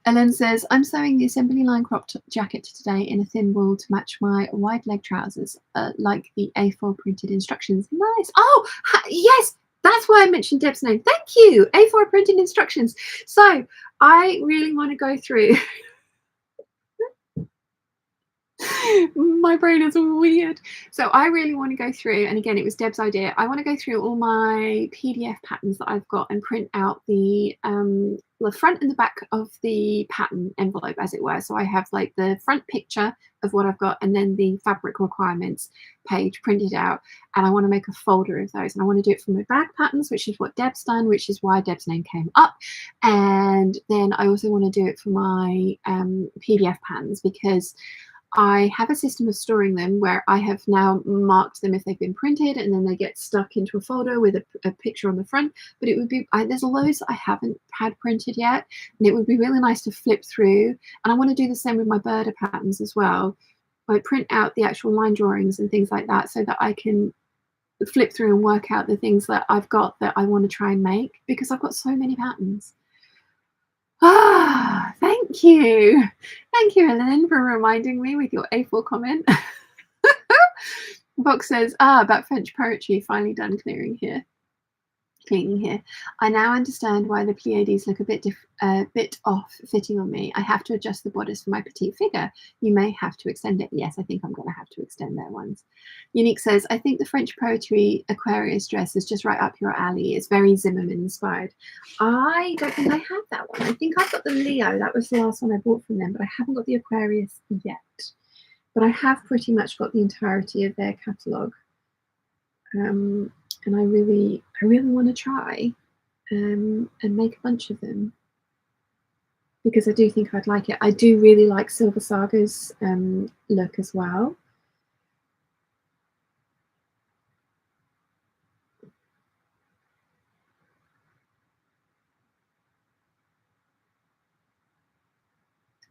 Ellen says, I'm sewing the assembly line crop jacket today in a thin wool to match my wide leg trousers, like the A4 printed instructions. Nice. Oh, yes, that's why I mentioned Deb's name. Thank you. A4 printed instructions. So I really want to go through. My brain is weird. So I really want to go through, and again, it was Deb's idea. I want to go through all my PDF patterns that I've got and print out the front and the back of the pattern envelope, as it were. So I have like the front picture of what I've got and then the fabric requirements page printed out. And I want to make a folder of those. And I want to do it for my bag patterns, which is what Deb's done, which is why Deb's name came up. And then I also want to do it for my PDF patterns, because I have a system of storing them where I have now marked them if they've been printed, and then they get stuck into a folder with a picture on the front. But it would be, there's loads I haven't had printed yet, and it would be really nice to flip through. And I want to do the same with my birder patterns as well. I print out the actual line drawings and things like that so that I can flip through and work out the things that I've got that I want to try and make, because I've got so many patterns. Ah, thank you. Thank you, Ellen, for reminding me with your A4 comment. Box says, about French poetry, finally done cleaning here. I now understand why the Pleiades look a bit off fitting on me. I have to adjust the bodice for my petite figure. You may have to extend it. Yes, I think I'm going to have to extend their ones. Unique says, I think the French poetry Aquarius dress is just right up your alley. It's very Zimmerman inspired. I don't think I have that one. I think I've got the Leo. That was the last one I bought from them, but I haven't got the Aquarius yet. But I have pretty much got the entirety of their catalogue. And I really want to try and make a bunch of them, because I do think I'd like it. I do really like Silver Saga's look as well.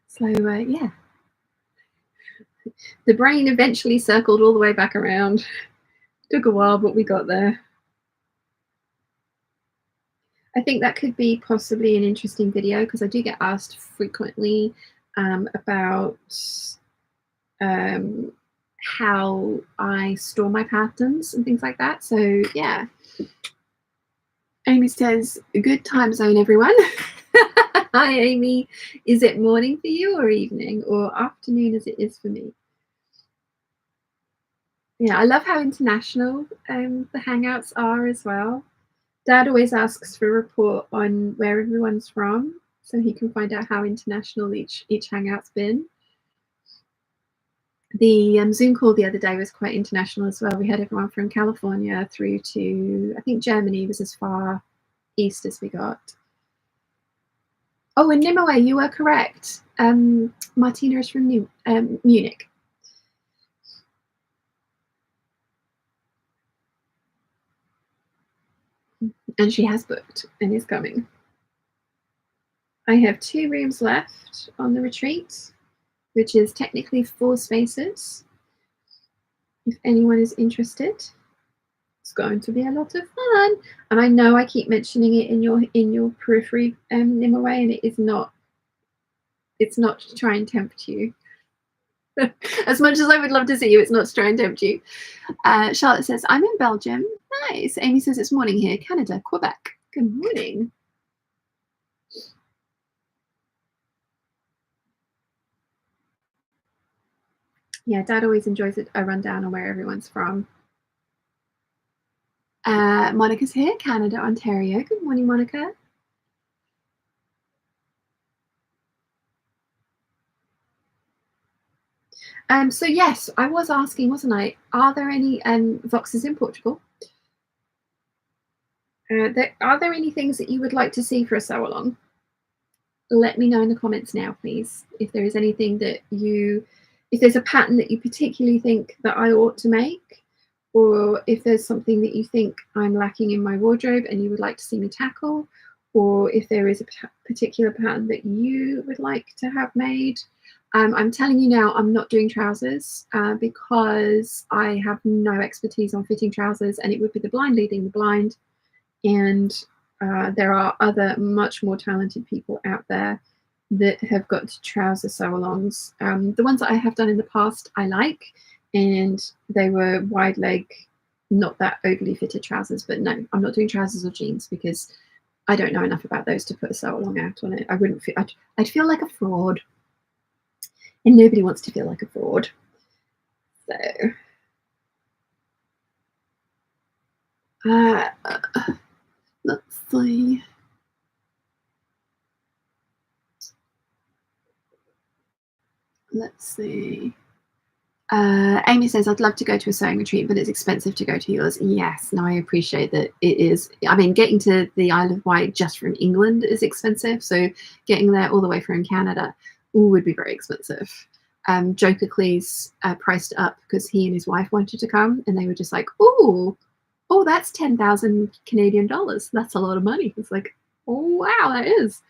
So yeah, the brain eventually circled all the way back around. Took a while, but we got there. I think that could be possibly an interesting video, because I do get asked frequently about how I store my patterns and things like that. So yeah. Amy says, good time zone, everyone. Hi, Amy. Is it morning for you, or evening, or afternoon as it is for me? Yeah, I love how international the Hangouts are as well. Dad always asks for a report on where everyone's from, so he can find out how international each Hangout's been. The Zoom call the other day was quite international as well. We had everyone from California through to, I think Germany was as far east as we got. Oh, and Nimue, you were correct. Martina is from Munich. And she has booked and is coming. I have 2 rooms left on the retreat, which is technically 4 spaces. If anyone is interested, it's going to be a lot of fun. And I know I keep mentioning it in your periphery, Nimue, and it's not to try and tempt you. As much as I would love to see you, it's not to try and tempt you. Charlotte says, I'm in Belgium. Nice. Amy says, it's morning here. Canada, Quebec. Good morning. Yeah, Dad always enjoys a rundown on where everyone's from. Monica's here, Canada, Ontario. Good morning, Monica. So yes, I was asking, wasn't I? Are there any Voxes in Portugal? Are there any things that you would like to see for a sew along? Let me know in the comments now, please. If there is anything that if there's a pattern that you particularly think that I ought to make, or if there's something that you think I'm lacking in my wardrobe and you would like to see me tackle, or if there is a particular pattern that you would like to have made. I'm telling you now, I'm not doing trousers because I have no expertise on fitting trousers, and it would be the blind leading the blind. And there are other much more talented people out there that have got trouser sew-alongs. The ones that I have done in the past I like, and they were wide leg, not that overly fitted trousers. But no, I'm not doing trousers or jeans because I don't know enough about those to put a sew-along out on it. I wouldn't feel, I'd feel like a fraud, and nobody wants to feel like a fraud. So let's see. Let's see. Amy says, I'd love to go to a sewing retreat, but it's expensive to go to yours. Yes, no, I appreciate that it is. I mean, getting to the Isle of Wight just from England is expensive. So getting there all the way from Canada would be very expensive. Joker Cleese priced up because he and his wife wanted to come, and they were just like, oh, that's 10,000 Canadian dollars. That's a lot of money. It's like, oh, wow, that is.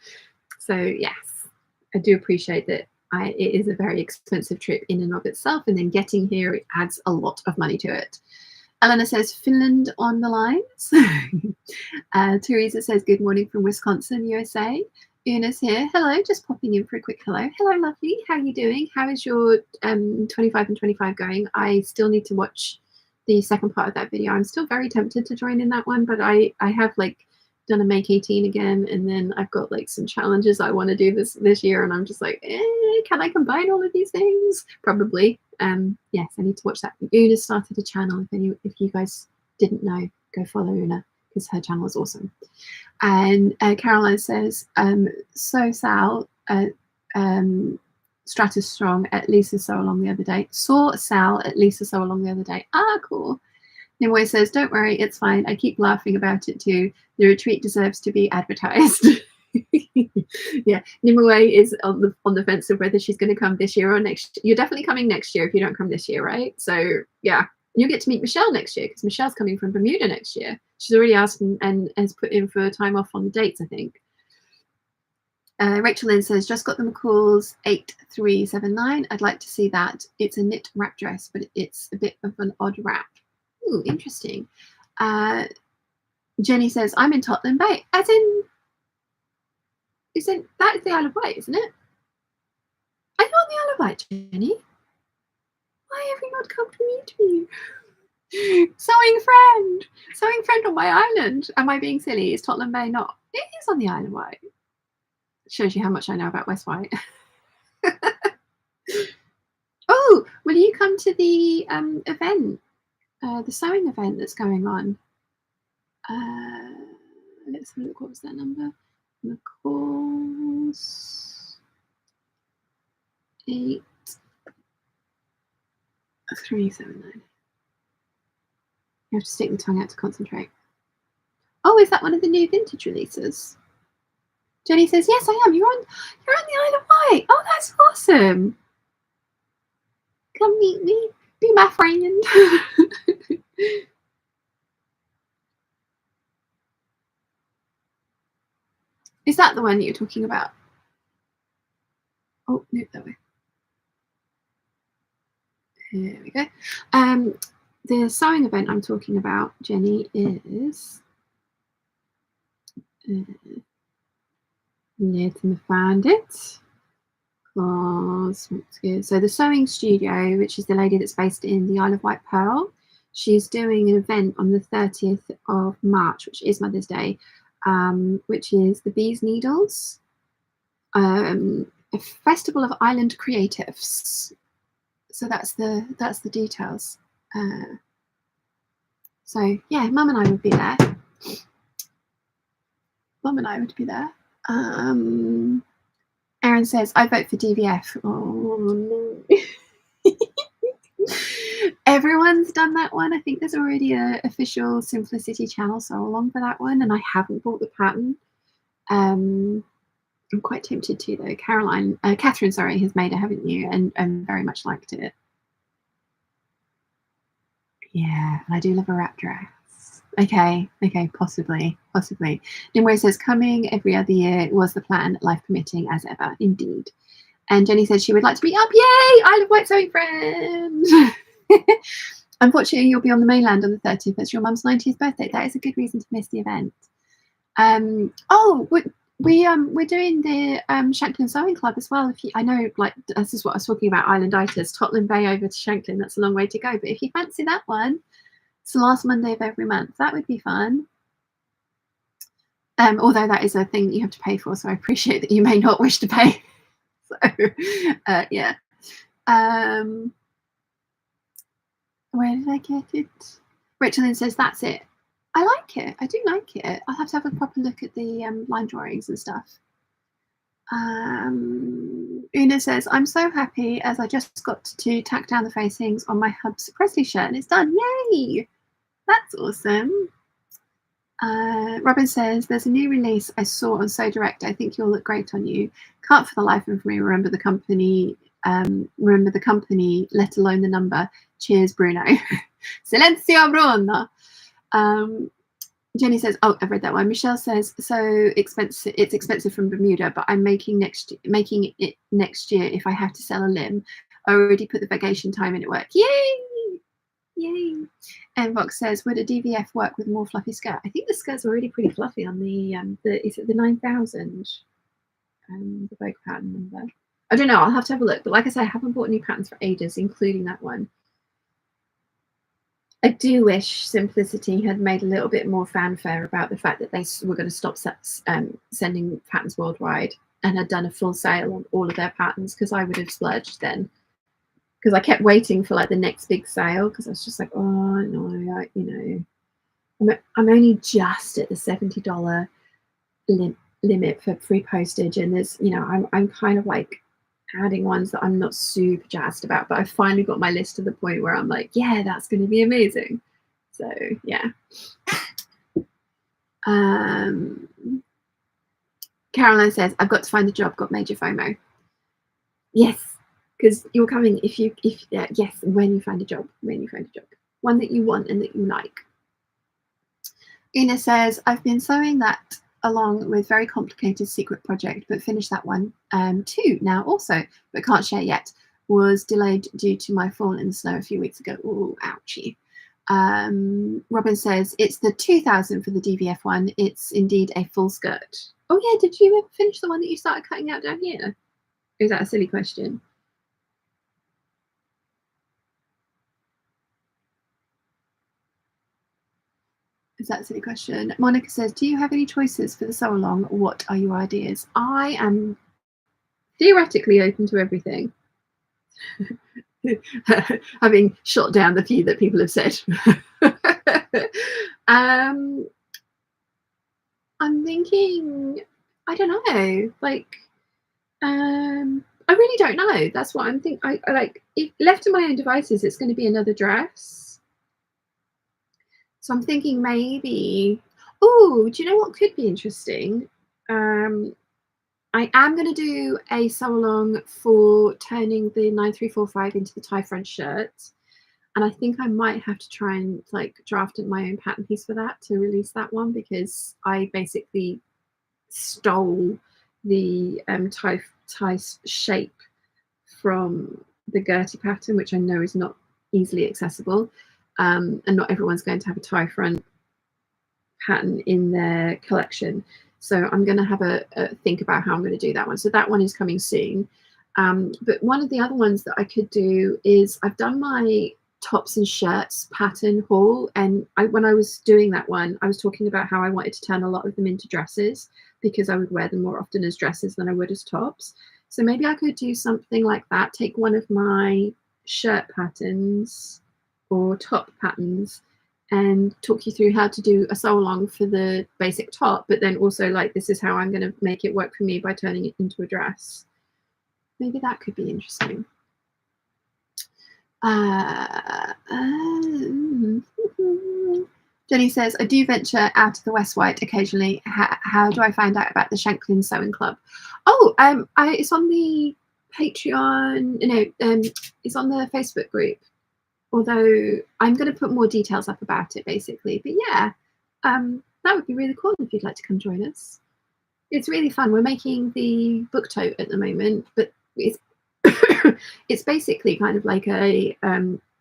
So yes, I do appreciate that. It is a very expensive trip in and of itself, and then getting here, it adds a lot of money to it. Elena says, Finland on the lines. Teresa says, good morning from Wisconsin, USA. Una's here. Hello, just popping in for a quick hello. Hello, lovely. How are you doing? How is your 25 and 25 going? I still need to watch the second part of that video. I'm still very tempted to join in that one, but I have like done a make 18 again, and then I've got like some challenges I want to do this year, and I'm just like, can I combine all of these things? Probably. Yes, I need to watch that. Una started a channel. If you guys didn't know, go follow Una because her channel is awesome. And Caroline says, so Sal, Stratus Strong at Lisa Sew Along the other day. Saw Sal at Lisa Sew Along the other day. Ah, cool. Nimue says, don't worry, it's fine. I keep laughing about it too. The retreat deserves to be advertised. Yeah, Nimue is on the fence of whether she's going to come this year or next. You're definitely coming next year if you don't come this year, right? So yeah, you'll get to meet Michelle next year because Michelle's coming from Bermuda next year. She's already asked and has put in for time off on the dates, I think. Rachel Lynn says, just got the McCall's 8379. I'd like to see that. It's a knit wrap dress, but it's a bit of an odd wrap. Ooh, interesting. Jenny says, I'm in Tottenham Bay. As in, that is the Isle of Wight, isn't it? Are you on the Isle of Wight, Jenny? Why have you not come to meet me? Sewing friend on my island. Am I being silly? Is Tottenham Bay not? It is on the Isle of Wight. Shows you how much I know about West Wight. Oh, will you come to the event? The sewing event that's going on. Let's have a look. What was that number? McCall's 8379. You have to stick the tongue out to concentrate. Oh, is that one of the new vintage releases? Jenny says, yes, I am. You're on the Isle of Wight. Oh, that's awesome. Come meet me. Be my friend. Is that the one that you're talking about? Oh, no, that way. Here we go. The sewing event I'm talking about, Jenny, is let me find it. Oh, that's good. So the Sewing Studio, which is the lady that's based in the Isle of Wight Pearl, she's doing an event on the 30th of March, which is Mother's Day, which is the Bees Needles, a festival of island creatives. So that's the details. So yeah, Mum and I would be there. Aaron says, I vote for DVF. Oh no. Everyone's done that one. I think there's already an official Simplicity channel so along for that one, and I haven't bought the pattern. I'm quite tempted to though. Catherine, sorry, has made it, haven't you? And very much liked it. Yeah, I do love a wrap dress. Okay, possibly. Nimue says, coming every other year was the plan, life permitting as ever. Indeed. And Jenny says she would like to be up. Yay! Isle of Wight Sewing Friend. Unfortunately, you'll be on the mainland on the 30th. It's your mum's 90th birthday. That is a good reason to miss the event. We're doing the Shanklin Sewing Club as well. I know, like, this is what I was talking about, Islanditis, Totland Bay over to Shanklin. That's a long way to go. But if you fancy that one, it's the last Monday of every month. That would be fun. Although that is a thing that you have to pay for, so I appreciate that you may not wish to pay. So, yeah. Where did I get it? Rachel Lynn says, that's it. I like it. I do like it. I'll have to have a proper look at the line drawings and stuff. Una says, I'm so happy as I just got to tack down the facings on my Hubs Presley shirt and it's done. Yay! That's awesome. Robin says, there's a new release I saw on So Direct. I think you'll look great on you. Can't for the life of me remember the company, let alone the number. Cheers, Bruno. Silenzio, Bruno. Jenny says, oh, I've read that one. Michelle says, so expensive. It's expensive from Bermuda, but I'm making it next year if I have to sell a limb. I already put the vacation time in at work. Yay! And Vox says, would a DVF work with a more fluffy skirt? I think the skirt's already pretty fluffy on the is it the 9000? The Vogue pattern number. I don't know. I'll have to have a look. But like I say, I haven't bought any patterns for ages, including that one. I do wish Simplicity had made a little bit more fanfare about the fact that they were going to stop sending patterns worldwide and had done a full sale on all of their patterns, because I would have splurged then. Because I kept waiting for like the next big sale, because I was just like, oh no, I'm only just at the $70 limit for free postage, and there's, I'm kind of like adding ones that I'm not super jazzed about, but I finally got my list to the point where I'm like, yeah, that's going to be amazing. So yeah. Caroline says, I've got to find a job, got major FOMO. Yes, because you're coming yes, when you find a job, one that you want and that you like. Ina says, I've been sewing that along with very complicated secret project, but finished that one too now also, but can't share yet. Was delayed due to my fall in the snow a few weeks ago. Oh, ouchie. Robin says, it's the 2000 for the DVF one. It's indeed a full skirt. Oh yeah, did you ever finish the one that you started cutting out down here? Or is that a silly question? Is that a silly question? Monica says, do you have any choices for the sew along? What are your ideas? I am theoretically open to everything. Having shot down the few that people have said. I'm thinking, I don't know, like, I really don't know. That's what I'm thinking. I like, if left to my own devices, it's going to be another dress. So I'm thinking maybe, oh, do you know what could be interesting? I am going to do a sew along for turning the 9345 into the tie front shirt. And I think I might have to try and like draft my own pattern piece for that to release that one, because I basically stole the tie shape from the Gertie pattern, which I know is not easily accessible. And not everyone's going to have a tie front pattern in their collection. So I'm going to have a think about how I'm going to do that one. So that one is coming soon. But one of the other ones that I could do is I've done my tops and shirts pattern haul, and when I was doing that one, I was talking about how I wanted to turn a lot of them into dresses because I would wear them more often as dresses than I would as tops. So maybe I could do something like that, take one of my shirt patterns or top patterns and talk you through how to do a sew along for the basic top, but then also like, this is how I'm going to make it work for me by turning it into a dress. Maybe that could be interesting. Jenny says, I do venture out of the West White occasionally. How do I find out about the Shanklin Sewing Club? Oh, it's on the Patreon, it's on the Facebook group. Although I'm going to put more details up about it, basically. But yeah, that would be really cool if you'd like to come join us. It's really fun. We're making the book tote at the moment, but it's it's basically kind of like a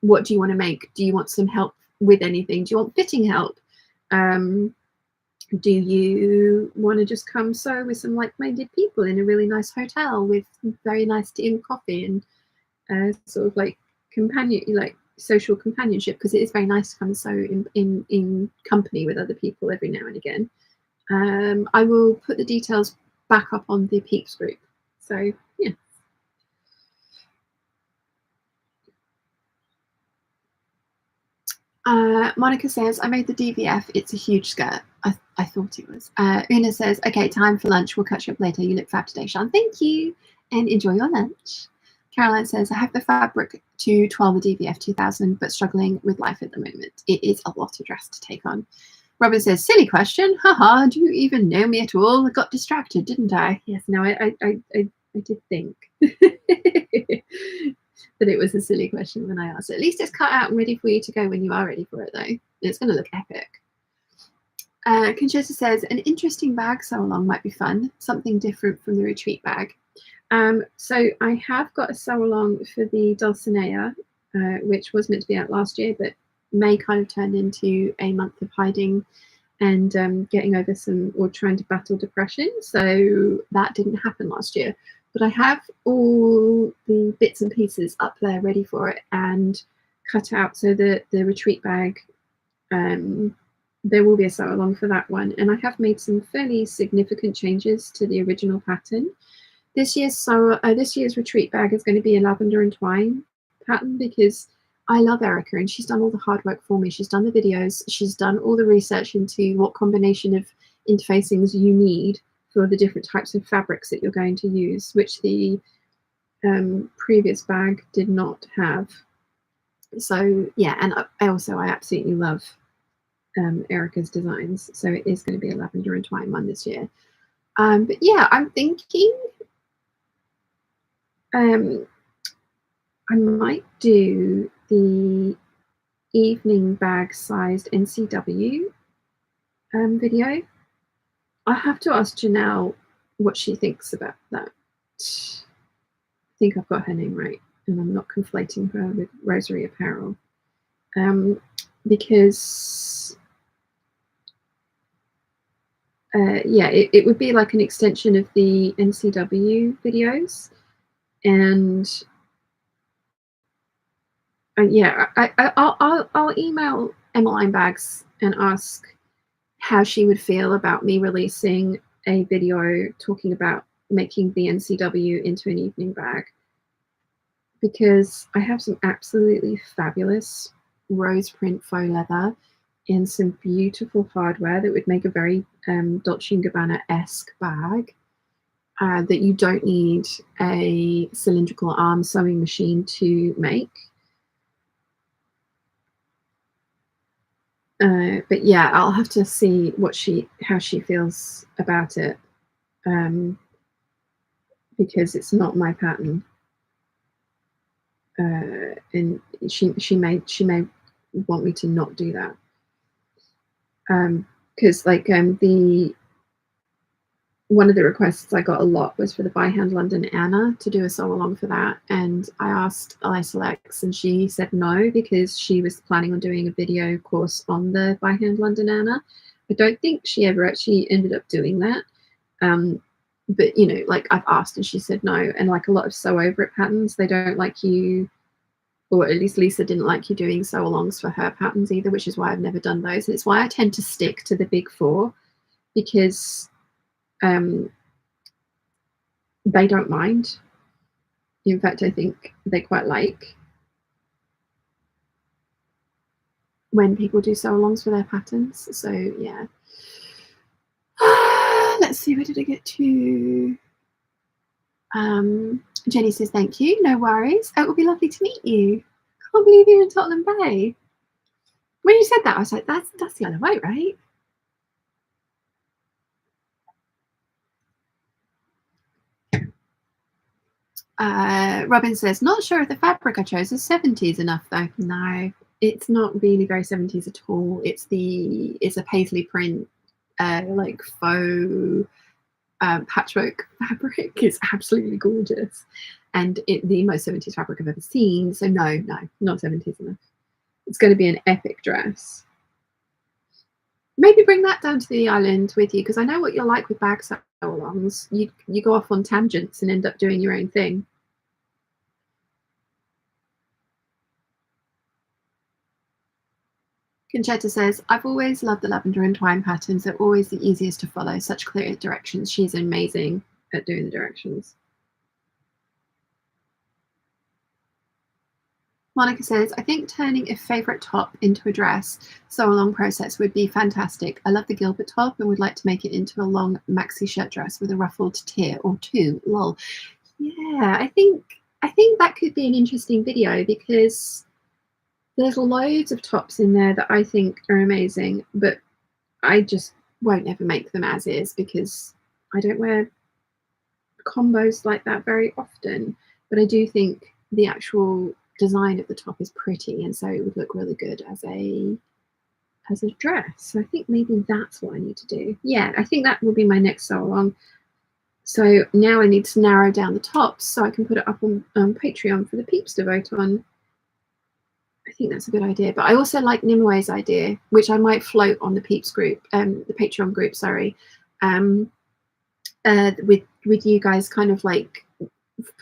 what do you want to make? Do you want some help with anything? Do you want fitting help? Do you want to just come sew with some like-minded people in a really nice hotel with very nice tea and coffee and sort of like social companionship, because it is very nice to come and sew in company with other people every now and again. I will put the details back up on the Peeps group. So yeah. Monica says, I made the DVF. It's a huge skirt. I thought it was. Una says, okay, time for lunch. We'll catch up later. You look fab today, Sean. Thank you. And enjoy your lunch. Caroline says, I have the fabric to twirl the DVF 2000, but struggling with life at the moment. It is a lot of dress to take on. Robin says, silly question. Haha, do you even know me at all? I got distracted, didn't I? Yes, no, I did think that it was a silly question when I asked it. At least it's cut out and ready for you to go when you are ready for it, though. It's going to look epic. Conchetta says, an interesting bag sew along might be fun. Something different from the retreat bag. So I have got a sew along for the Dulcinea, which was meant to be out last year, but May kind of turned into a month of hiding and getting over or trying to battle depression. So that didn't happen last year. But I have all the bits and pieces up there ready for it and cut out. So the retreat bag, there will be a sew along for that one. And I have made some fairly significant changes to the original pattern. This year's retreat bag is going to be a lavender and twine pattern because I love Erica and she's done all the hard work for me. She's done the videos. She's done all the research into what combination of interfacings you need for the different types of fabrics that you're going to use, which the previous bag did not have. So yeah, and I absolutely love Erica's designs. So it is going to be a lavender and twine one this year. But yeah, I'm thinking I might do the evening bag sized NCW video. I have to ask Janelle what she thinks about that. I think I've got her name right and I'm not conflating her with Rosary Apparel. Because yeah, it would be like an extension of the NCW videos. And yeah, I'll email Emmeline Bags and ask how she would feel about me releasing a video talking about making the NCW into an evening bag, because I have some absolutely fabulous rose print faux leather and some beautiful hardware that would make a very Dolce & Gabbana-esque bag that you don't need a cylindrical arm sewing machine to make. But yeah, I'll have to see how she feels about it, because it's not my pattern, and she may want me to not do that, because one of the requests I got a lot was for the By Hand London Anna to do a sew along for that, and I asked Lex and she said no because she was planning on doing a video course on the By Hand London Anna. I don't think she ever actually ended up doing that, but you know, like I've asked and she said no. And like a lot of sew over it patterns, they don't like you, or at least Lisa didn't like you doing sew alongs for her patterns either, which is why I've never done those. And it's why I tend to stick to the big four, because they don't mind. In fact, I think they quite like when people do sew alongs for their patterns. So yeah. Let's see, where did I get to? Jenny says thank you, no worries. It will be lovely to meet you. Can't believe you're in Tottenham Bay. When you said that, I was like, that's the other way, right? Robin says, not sure if the fabric I chose is 70s enough though. No, it's not really very 70s at all. It's a paisley print, like faux patchwork fabric. It's absolutely gorgeous, and the most 70s fabric I've ever seen. So no, not 70s enough. It's going to be an epic dress. Maybe bring that down to the island with you, because I know what you're like with bag sew-alongs. You go off on tangents and end up doing your own thing. Conchetta says, I've always loved the lavender and twine patterns. They're always the easiest to follow. Such clear directions. She's amazing at doing the directions. Monica says, I think turning a favourite top into a dress sew-along process would be fantastic. I love the Gilbert top and would like to make it into a long maxi shirt dress with a ruffled tier or two. Lol. Yeah, I think that could be an interesting video, because there's loads of tops in there that I think are amazing, but I just won't ever make them as is, because I don't wear combos like that very often. But I do think the actual design of the top is pretty, and so it would look really good as a dress. So I think maybe that's what I need to do. Yeah, I think that will be my next sew along. So now I need to narrow down the tops so I can put it up on Patreon for the peeps to vote on. I think that's a good idea. But I also like Nimue idea, which I might float on the peeps group, the Patreon group, sorry, with you guys kind of like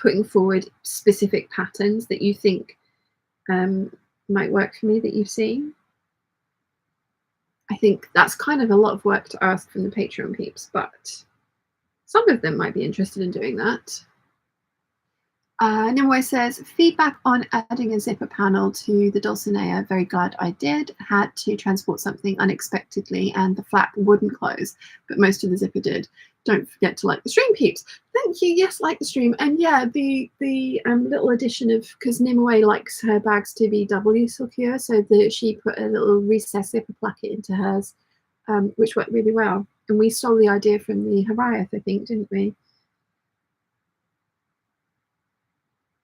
putting forward specific patterns that you think might work for me that you've seen. I think that's kind of a lot of work to ask from the Patreon peeps, but some of them might be interested in doing that. Nimue says, feedback on adding a zipper panel to the Dulcinea. Very glad I did. Had to transport something unexpectedly and the flap wouldn't close, but most of the zipper did. Don't forget to like the stream, peeps. Thank you. Yes, like the stream. And yeah, the little addition of, because Nimue likes her bags to be doubly secure, so that she put a little recessed zipper placket into hers, which worked really well. And we stole the idea from the Harriet, I think, didn't we?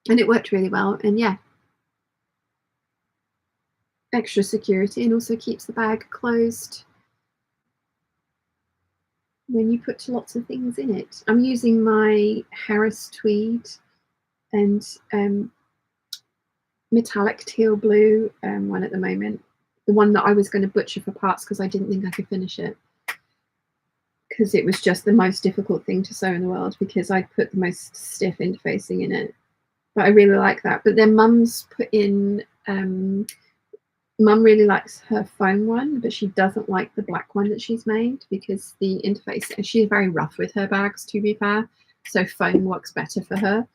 And it worked really well. And yeah, extra security, and also keeps the bag closed when you put lots of things in it. I'm using my Harris tweed and metallic teal blue one at the moment. The one that I was going to butcher for parts because I didn't think I could finish it, because it was just the most difficult thing to sew in the world, because I put the most stiff interfacing in it. But I really like that. But then Mum's put in, Mum really likes her foam one, but she doesn't like the black one that she's made, because the interface, she's very rough with her bags, to be fair. So foam works better for her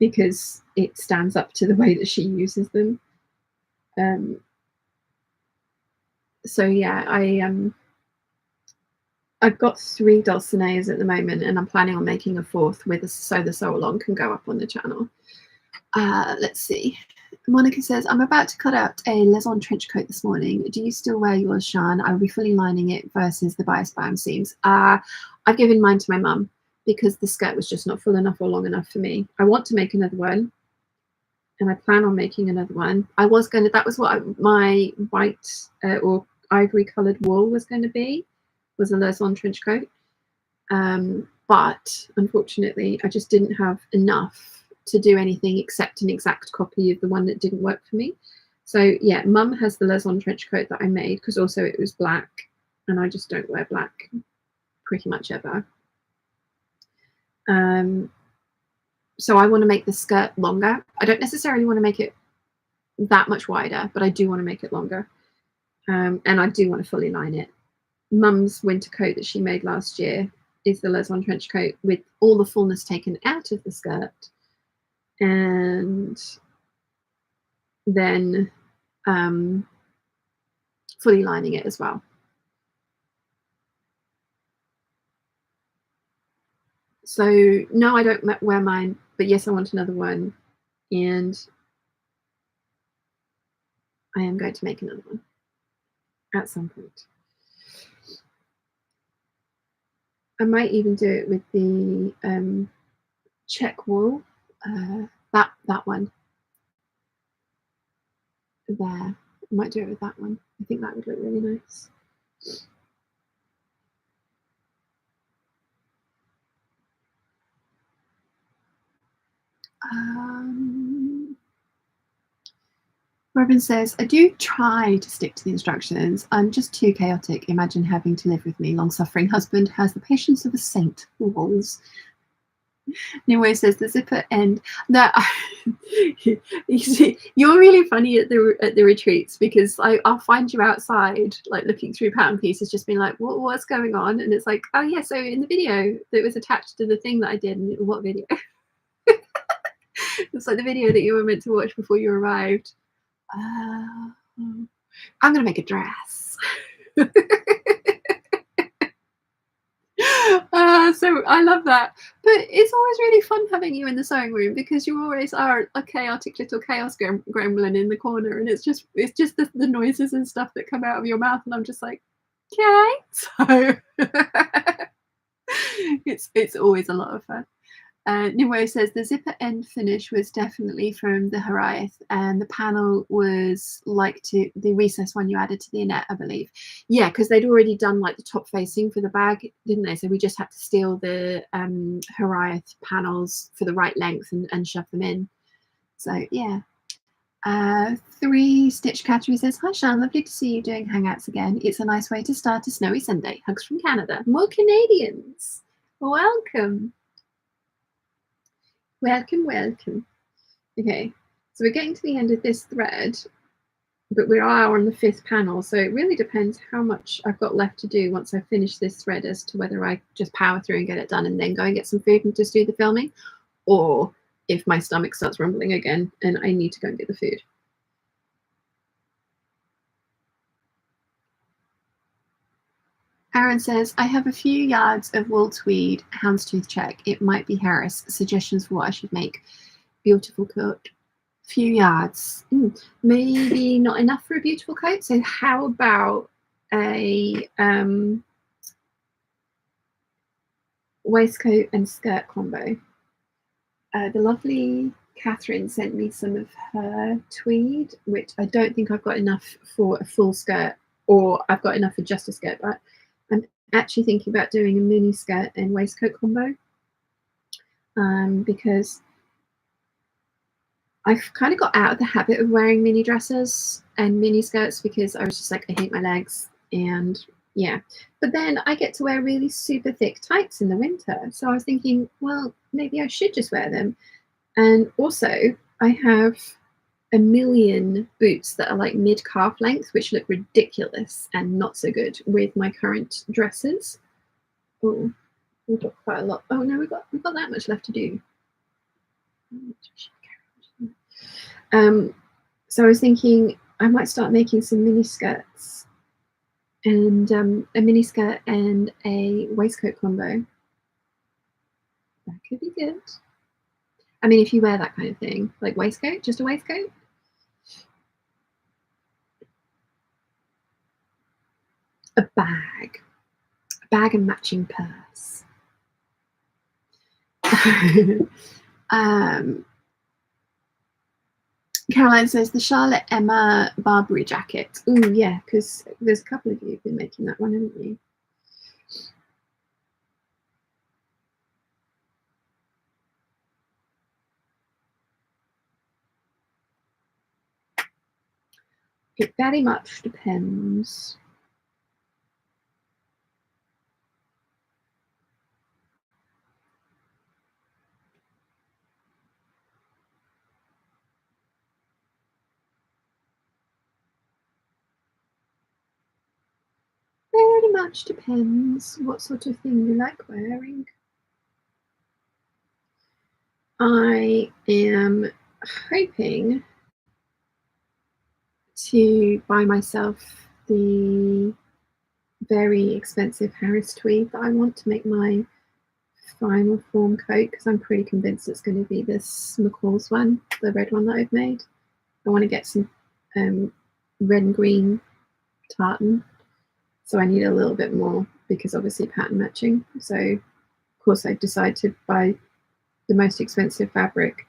because it stands up to the way that she uses them. So yeah, I've got 3 Dulcineas at the moment, and I'm planning on making a 4th with so the sew along can go up on the channel. Let's see. Monica says, I'm about to cut out a Leson trench coat this morning. Do you still wear yours, Sean? I will be fully lining it versus the bias band seams. I've given mine to my mum because the skirt was just not full enough or long enough for me. I want to make another one, and I plan on making another one. I was going to, that was what my white or ivory coloured wool was going to be, was a Leson trench coat. But unfortunately, I just didn't have enough to do anything except an exact copy of the one that didn't work for me. So yeah, Mum has the Leson trench coat that I made, because also it was black, and I just don't wear black pretty much ever. So I want to make the skirt longer. I don't necessarily want to make it that much wider, but I do want to make it longer. And I do want to fully line it. Mum's winter coat that she made last year is the Leslon trench coat with all the fullness taken out of the skirt, and then fully lining it as well. So no, I don't wear mine, but yes, I want another one, and I am going to make another one at some point. I might even do it with the check wool, that one there. I might do it with that one. I think that would look really nice. Robin says, I do try to stick to the instructions. I'm just too chaotic. Imagine having to live with me. Long-suffering husband has the patience of a saint. Walls. Nimue says the zipper end. No, you see, you're really funny at the retreats, because I'll find you outside, like looking through pattern pieces, just being like, what's going on? And it's like, oh yeah, so in the video that was attached to the thing that I did. And what video? It's like the video that you were meant to watch before you arrived. I'm gonna make a dress. So I love that, but it's always really fun having you in the sewing room, because you always are a chaotic little chaos gremlin in the corner, and it's just the noises and stuff that come out of your mouth, and I'm just like, okay. So it's always a lot of fun. Nimue says the zipper end finish was definitely from the Horiath, and the panel was like the recess one you added to the Annette, I believe. Yeah, because they'd already done like the top facing for the bag, didn't they? So we just had to steal the Horiath panels for the right length and shove them in. So yeah. 3 Stitch Category says, hi Sean, lovely to see you doing Hangouts again. It's a nice way to start a snowy Sunday. Hugs from Canada. More Canadians. Welcome. Welcome. Okay, so we're getting to the end of this thread, but we are on the 5th panel, so it really depends how much I've got left to do once I finish this thread as to whether I just power through and get it done and then go and get some food and just do the filming, or if my stomach starts rumbling again and I need to go and get the food. Aaron says, I have a few yards of wool tweed, houndstooth check. It might be Harris. Suggestions for what I should make. Beautiful coat. Few yards. Maybe not enough for a beautiful coat. So how about a waistcoat and skirt combo? The lovely Catherine sent me some of her tweed, which I don't think I've got enough for a full skirt, or I've got enough for just a skirt, but I'm actually thinking about doing a mini skirt and waistcoat combo, because I've kind of got out of the habit of wearing mini dresses and mini skirts, because I was just like, I hate my legs, and yeah. But then I get to wear really super thick tights in the winter, so I was thinking, well, maybe I should just wear them. And also I have a million boots that are like mid-calf length, which look ridiculous and not so good with my current dresses. Oh, we've got quite a lot. Oh no, we've got that much left to do. So I was thinking I might start making some mini skirts, and a mini skirt and a waistcoat combo. That could be good. I mean, if you wear that kind of thing, like waistcoat, just a waistcoat. A bag and matching purse. Caroline says the Charlotte Emma Barbary jacket. Oh yeah, because there's a couple of you who've been making that one, haven't you? It very much depends. much depends what sort of thing you like wearing. I am hoping to buy myself the very expensive Harris tweed that I want to make my final form coat, because I'm pretty convinced it's going to be this McCall's one, the red one that I've made. I want to get some red and green tartan, so I need a little bit more because obviously pattern matching. So of course I decided to buy the most expensive fabric,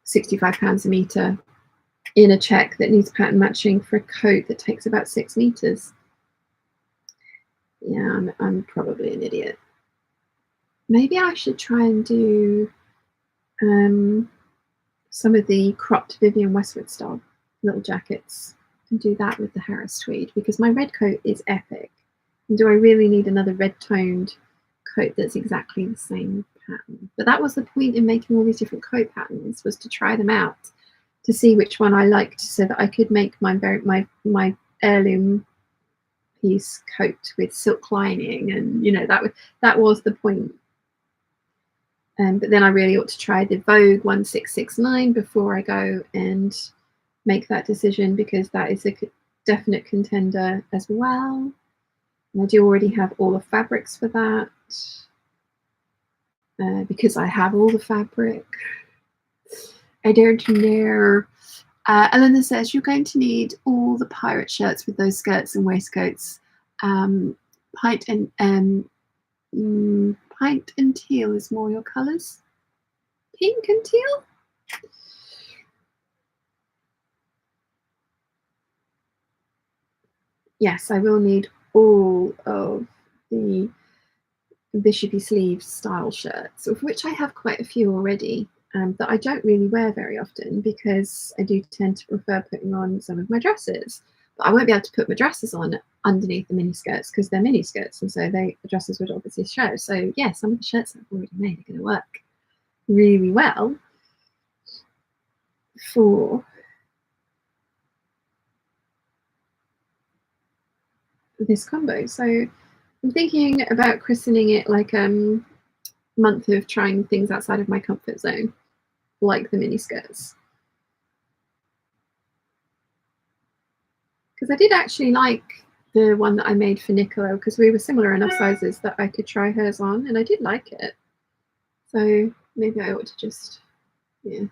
£65 a metre, in a check that needs pattern matching for a coat that takes about 6 meters. Yeah, I'm probably an idiot. Maybe I should try and do some of the cropped Vivienne Westwood style little jackets and do that with the Harris tweed, because my red coat is epic. And do I really need another red toned coat that's exactly the same pattern? But that was the point in making all these different coat patterns, was to try them out to see which one I liked, so that I could make my heirloom piece coat with silk lining, and that was the point. But then I really ought to try the Vogue 1669 before I go and make that decision, because that is a definite contender as well. And I do already have all the fabrics for that, because I have all the fabric. I don't know. Eleanor says you're going to need all the pirate shirts with those skirts and waistcoats. Pint and teal is more your colours. Pink and teal? Yes, I will need all of the bishopy sleeves style shirts, of which I have quite a few already, that I don't really wear very often because I do tend to prefer putting on some of my dresses. But I won't be able to put my dresses on underneath the mini skirts because they're mini skirts, and so the dresses would obviously show. So yeah, some of the shirts I've already made are going to work really well for this combo. So I'm thinking about christening it like month of trying things outside of my comfort zone, like the mini skirts. Because I did actually like the one that I made for Nicola, because we were similar enough sizes that I could try hers on, and I did like it. So maybe I ought to just, yeah.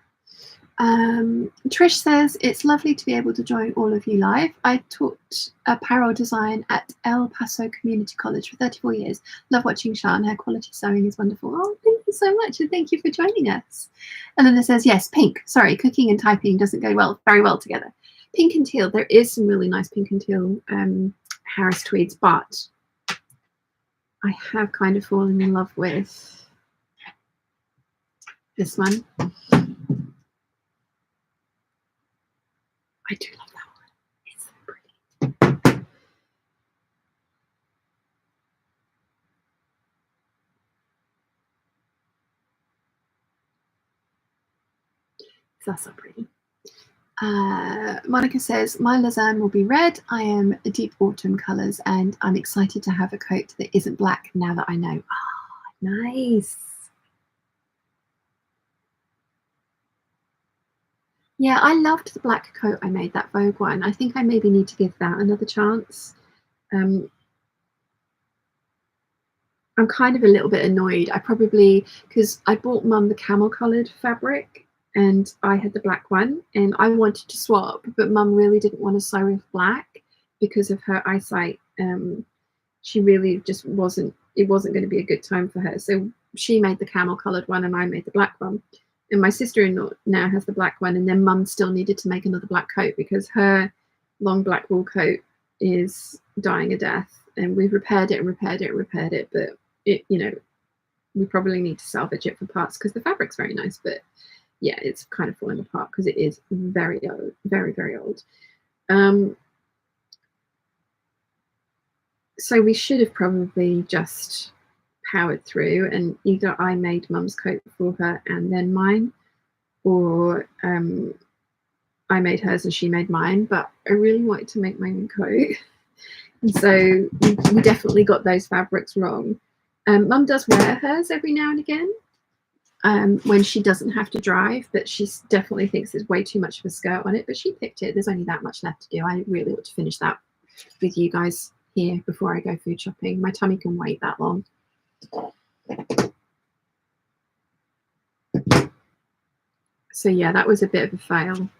Trish says, it's lovely to be able to join all of you live. I taught apparel design at El Paso Community College for 34 years. Love watching Sian. Her quality sewing is wonderful. Oh, thank you so much, and thank you for joining us. Eleanor says, yes, pink. Sorry, cooking and typing doesn't go very well together. Pink and teal. There is some really nice pink and teal Harris tweeds, but I have kind of fallen in love with this one. I do love that one. It's so pretty. That's so pretty. Monica says, my lasagne will be red. I am a deep autumn colours, and I'm excited to have a coat that isn't black now that I know. Oh, nice. Yeah, I loved the black coat I made, that Vogue one. I think I maybe need to give that another chance. I'm kind of a little bit annoyed. Because I bought Mum the camel coloured fabric and I had the black one, and I wanted to swap, but Mum really didn't want to sew with black because of her eyesight. She really just it wasn't going to be a good time for her. So she made the camel coloured one and I made the black one. And my sister-in-law now has the black one, and then Mum still needed to make another black coat because her long black wool coat is dying a death. And we've repaired it, but we probably need to salvage it for parts because the fabric's very nice, but yeah, it's kind of falling apart because it is very old, very, very old. So we should have probably just powered through, and either I made Mum's coat for her and then mine, or I made hers and she made mine. But I really wanted to make my own coat And so we definitely got those fabrics wrong. Mum does wear hers every now and again when she doesn't have to drive, but she definitely thinks there's way too much of a skirt on it, but she picked it. There's only that much left to do. I really want to finish that with you guys here before I go food shopping. My tummy can wait that long. So yeah, that was a bit of a fail.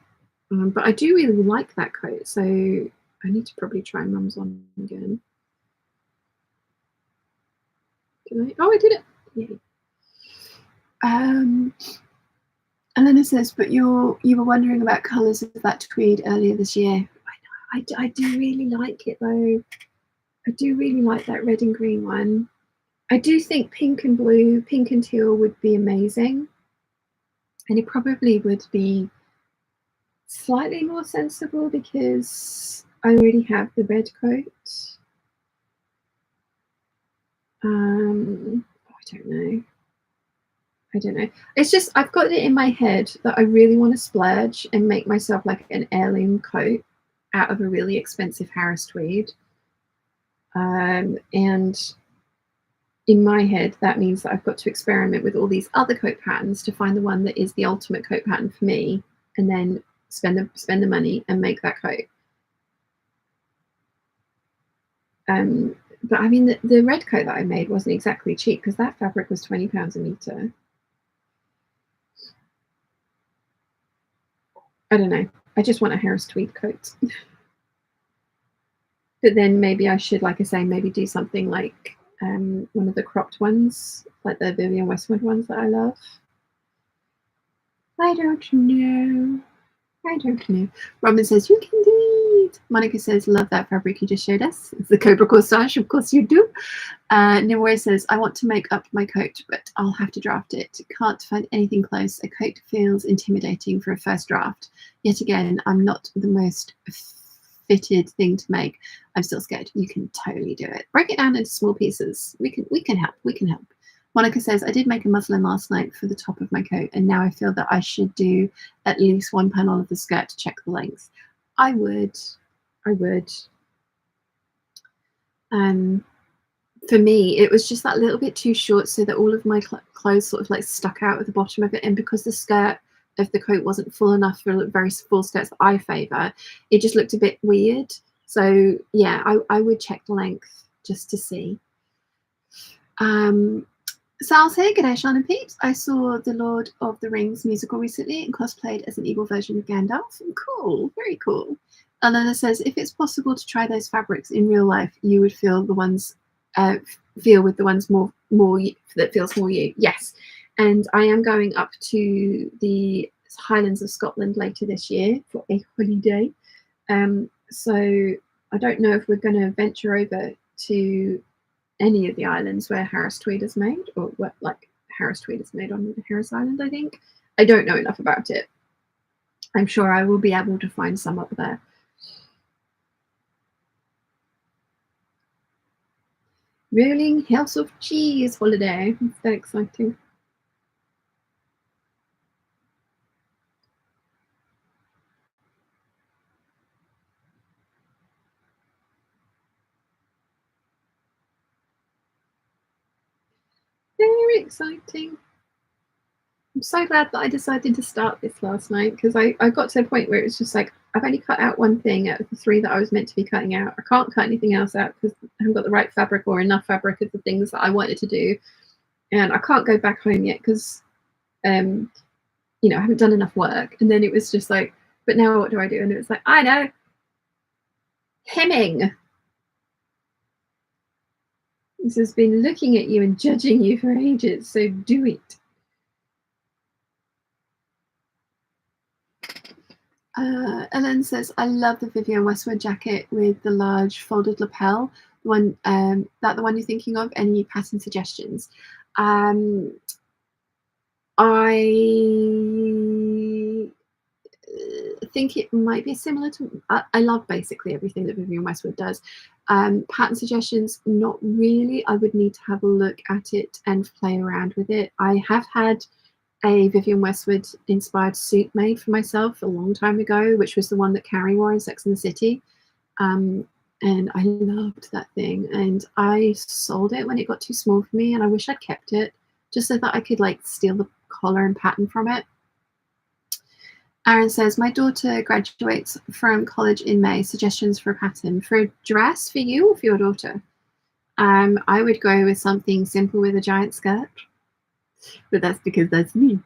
But I do really like that coat, so I need to probably try Mum's on again. Did I? Oh, I did it. Yay. And then it says, but you were wondering about colours of that tweed earlier this year. I do really like it though. I do really like that red and green one. I do think pink and blue, pink and teal would be amazing. And it probably would be slightly more sensible because I already have the red coat. I don't know. It's just I've got it in my head that I really want to splurge and make myself like an heirloom coat out of a really expensive Harris tweed. And in my head, that means that I've got to experiment with all these other coat patterns to find the one that is the ultimate coat pattern for me, and then spend the money and make that coat. But I mean, the red coat that I made wasn't exactly cheap because that fabric was £20 a meter. I don't know. I just want a Harris tweed coat. But then maybe I should, like I say, maybe do something like one of the cropped ones, like the Vivienne Westwood ones that I love. I don't know. Robin says, you can do it. Monica says, love that fabric you just showed us. It's the Cobra Corsage, of course you do. Nimue says, I want to make up my coat, but I'll have to draft it. Can't find anything close. A coat feels intimidating for a first draft. Yet again, I'm not the most fitted thing to make. I'm still scared. You can totally do it. Break it down into small pieces. We can help. Monica says, I did make a muslin last night for the top of my coat, and now I feel that I should do at least one panel of the skirt to check the length. I would. For me, it was just that little bit too short so that all of my clothes sort of like stuck out at the bottom of it, and because the skirt of the coat wasn't full enough for very full skirts that I favour, it just looked a bit weird. So yeah, I would check the length just to see. Sal's here. G'day, Sean and Peeps. I saw the Lord of the Rings musical recently and cosplayed as an evil version of Gandalf. Cool, very cool. Elena says, if it's possible to try those fabrics in real life, you would feel the ones feel with the ones more that feels more you. Yes, and I am going up to the Highlands of Scotland later this year for a holiday. So I don't know if we're going to venture over to any of the islands where Harris tweed is made, or what like Harris tweed is made on Harris Island, I think. I don't know enough about it. I'm sure I will be able to find some up there. Rolling House of Cheese holiday. It's very exciting. Very exciting. I'm so glad that I decided to start this last night, because I got to a point where it was just like, I've only cut out one thing out of the 3 that I was meant to be cutting out. I can't cut anything else out because I haven't got the right fabric or enough fabric of the things that I wanted to do. And I can't go back home yet because, I haven't done enough work. And then it was just like, but now what do I do? And it was like, I know, hemming. This has been looking at you and judging you for ages, so do it. Ellen says, I love the Vivienne Westwood jacket with the large folded lapel. The one the one you're thinking of? Any pattern suggestions? I think it might be similar to. I love basically everything that Vivienne Westwood does. Pattern suggestions, not really. I would need to have a look at it and play around with it. I have had a Vivienne Westwood inspired suit made for myself a long time ago, which was the one that Carrie wore in Sex and the City. and I loved that thing. And I sold it when it got too small for me, and I wish I'd kept it just so that I could like steal the collar and pattern from it. Aaron says, my daughter graduates from college in May. Suggestions for a pattern for a dress for you or for your daughter? I would go with something simple with a giant skirt, but that's because that's me.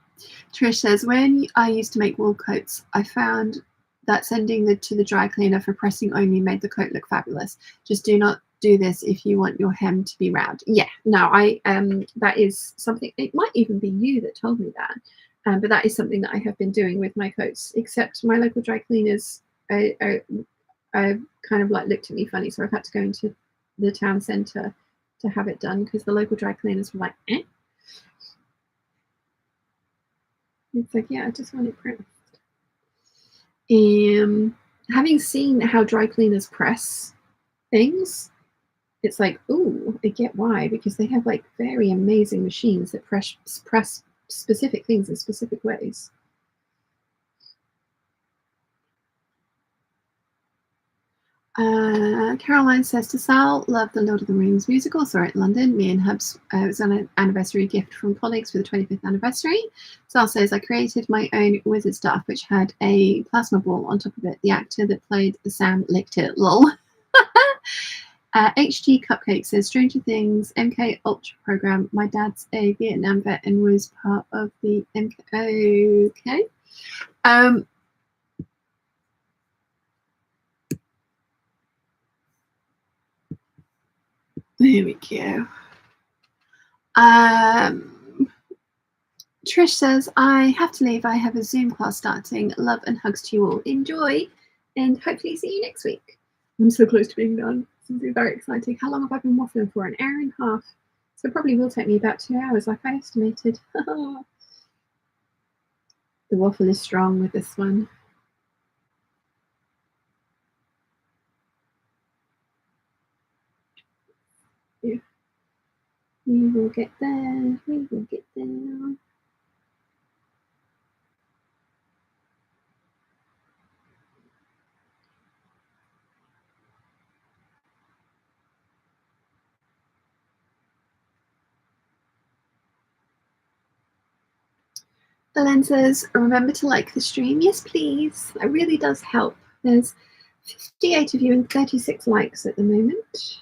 Trish says, when I used to make wool coats, I found that sending them to the dry cleaner for pressing only made the coat look fabulous. Just do not do this if you want your hem to be round. Yeah, no, that is something, it might even be you that told me that. But that is something that I have been doing with my coats, except my local dry cleaners kind of like looked at me funny, so I've had to go into the town centre to have it done because the local dry cleaners were like, eh. It's like, yeah, I just want it pressed. Having seen how dry cleaners press things, it's like, ooh, I get why, because they have like very amazing machines that press specific things in specific ways. Caroline says, to Sal, love the Lord of the Rings musical, saw it in London. Me and Hubs, it was an anniversary gift from colleagues for the 25th anniversary. Sal says, I created my own wizard stuff, which had a plasma ball on top of it. The actor that played Sam licked it, lol. HG Cupcake says, Stranger Things, MK Ultra program. My dad's a Vietnam vet and was part of the MK. Okay. There we go. Trish says, I have to leave. I have a Zoom class starting. Love and hugs to you all. Enjoy, and hopefully see you next week. I'm so close to being done. This is very exciting. How long have I been waffling for? An hour and a half. So it probably will take me about 2 hours, like I estimated. The waffle is strong with this one. Yeah. We will get there. We will get there. Ellen says, remember to like the stream. Yes, please. That really does help. There's 58 of you and 36 likes at the moment.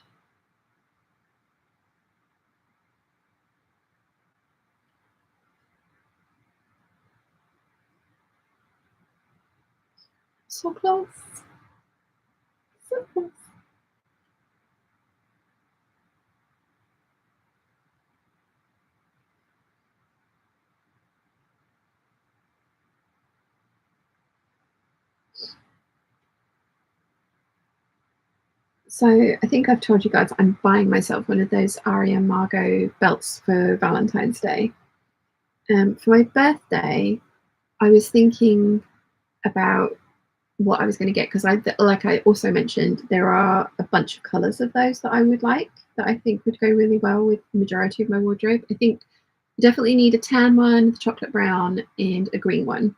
So close. So close. So I think I've told you guys I'm buying myself one of those Aria Margot belts for Valentine's Day. For my birthday, I was thinking about what I was going to get because like I also mentioned, there are a bunch of colours of those that I would like that I think would go really well with the majority of my wardrobe. I think I definitely need a tan one, chocolate brown, and a green one.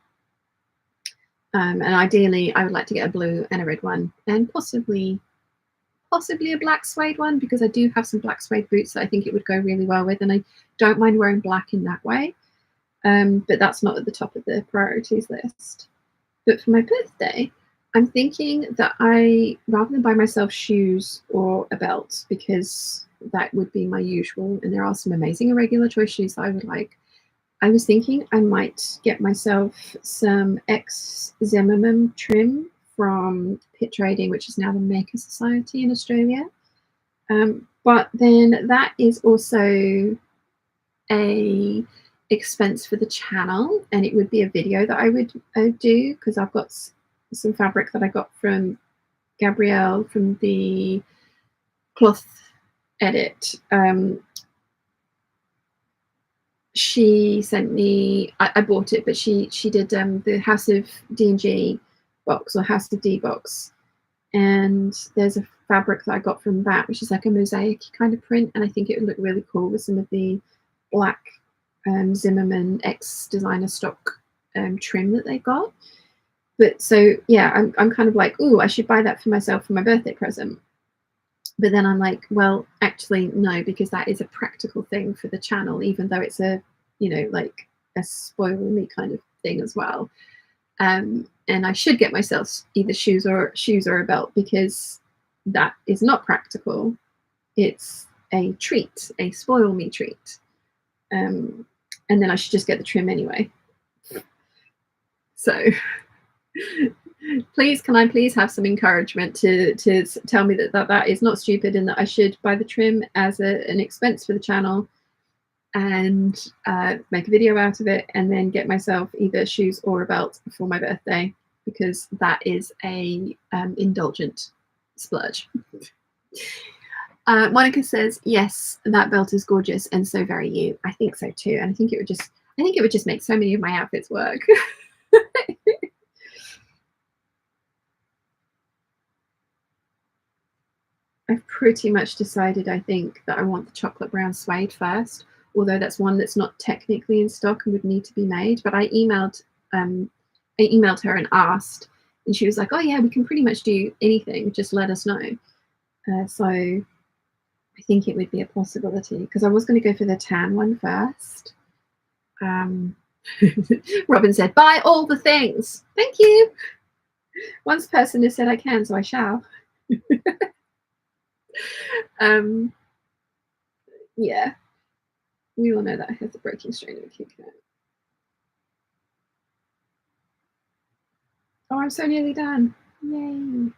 And ideally, I would like to get a blue and a red one, and possibly a black suede one because I do have some black suede boots that I think it would go really well with, and I don't mind wearing black in that way. But that's not at the top of the priorities list. But for my birthday, I'm thinking that rather than buy myself shoes or a belt, because that would be my usual, and there are some amazing irregular choice shoes that I would like, I was thinking I might get myself some X Zimmerman trim from Pit Trading, which is now the Maker Society in Australia. But then that is also a expense for the channel, and it would be a video that I would do because I've got some fabric that I got from Gabrielle from the cloth edit. She sent me, I bought it, but she did the House of D&G box, or House of D box, and there's a fabric that I got from that which is like a mosaic kind of print, and I think it would look really cool with some of the black Zimmerman X designer stock trim that they got. But so yeah, I'm kind of like, ooh, I should buy that for myself for my birthday present. But then I'm like, well, actually, no, because that is a practical thing for the channel, even though it's a, like a spoil me kind of thing as well. And I should get myself either shoes or a belt, because that is not practical. It's a treat, a spoil me treat. And then I should just get the trim anyway. So can I please have some encouragement to tell me that is not stupid, and that I should buy the trim as an expense for the channel, and make a video out of it, and then get myself either shoes or a belt for my birthday, because that is a indulgent splurge. Monica says, yes, that belt is gorgeous and so very you. I think so too, and I think it would just make so many of my outfits work. I've pretty much decided, I think, that I want the chocolate brown suede first, although that's one that's not technically in stock and would need to be made. But I emailed her and asked, and she was like, oh yeah, we can pretty much do anything, just let us know. So I think it would be a possibility, because I was going to go for the tan one first. Robin said, buy all the things. Thank you. One person has said I can, so I shall. Yeah, we all know that I have the breaking strain of a Kit Kat. Oh, I'm so nearly done. Yay.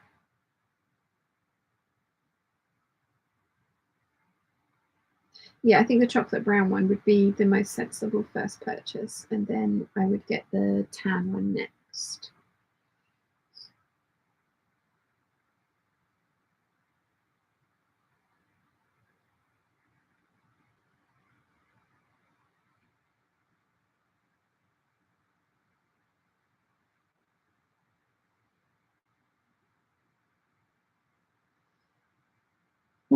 Yeah, I think the chocolate brown one would be the most sensible first purchase, and then I would get the tan one next.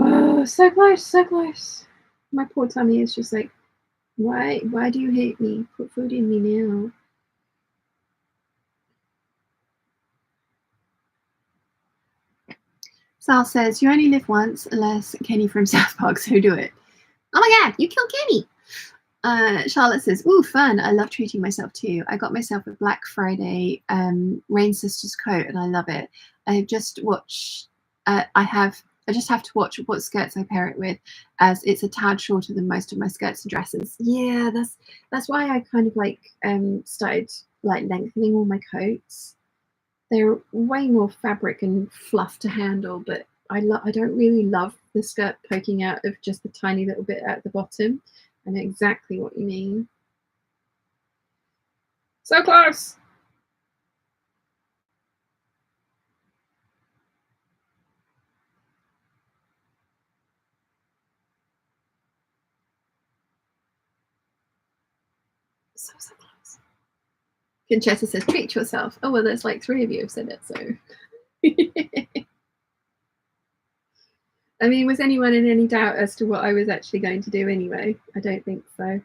Oh, so close, so close. My poor tummy is just like, why do you hate me? Put food in me now. Sal says, you only live once, unless Kenny from South Park, so do it. Oh my god, you killed Kenny. Charlotte says, ooh, fun. I love treating myself too. I got myself a Black Friday Rain Sisters coat, and I love it. I just watch. I just have to watch what skirts I pair it with, as it's a tad shorter than most of my skirts and dresses. Yeah, that's why I kind of like started like lengthening all my coats. They're way more fabric and fluff to handle, but I don't really love the skirt poking out of just the tiny little bit at the bottom. I know exactly what you mean. So close. So close. Conchetta says, treat yourself. Oh, well, there's like 3 of you have said it, so. I mean, was anyone in any doubt as to what I was actually going to do anyway? I don't think so.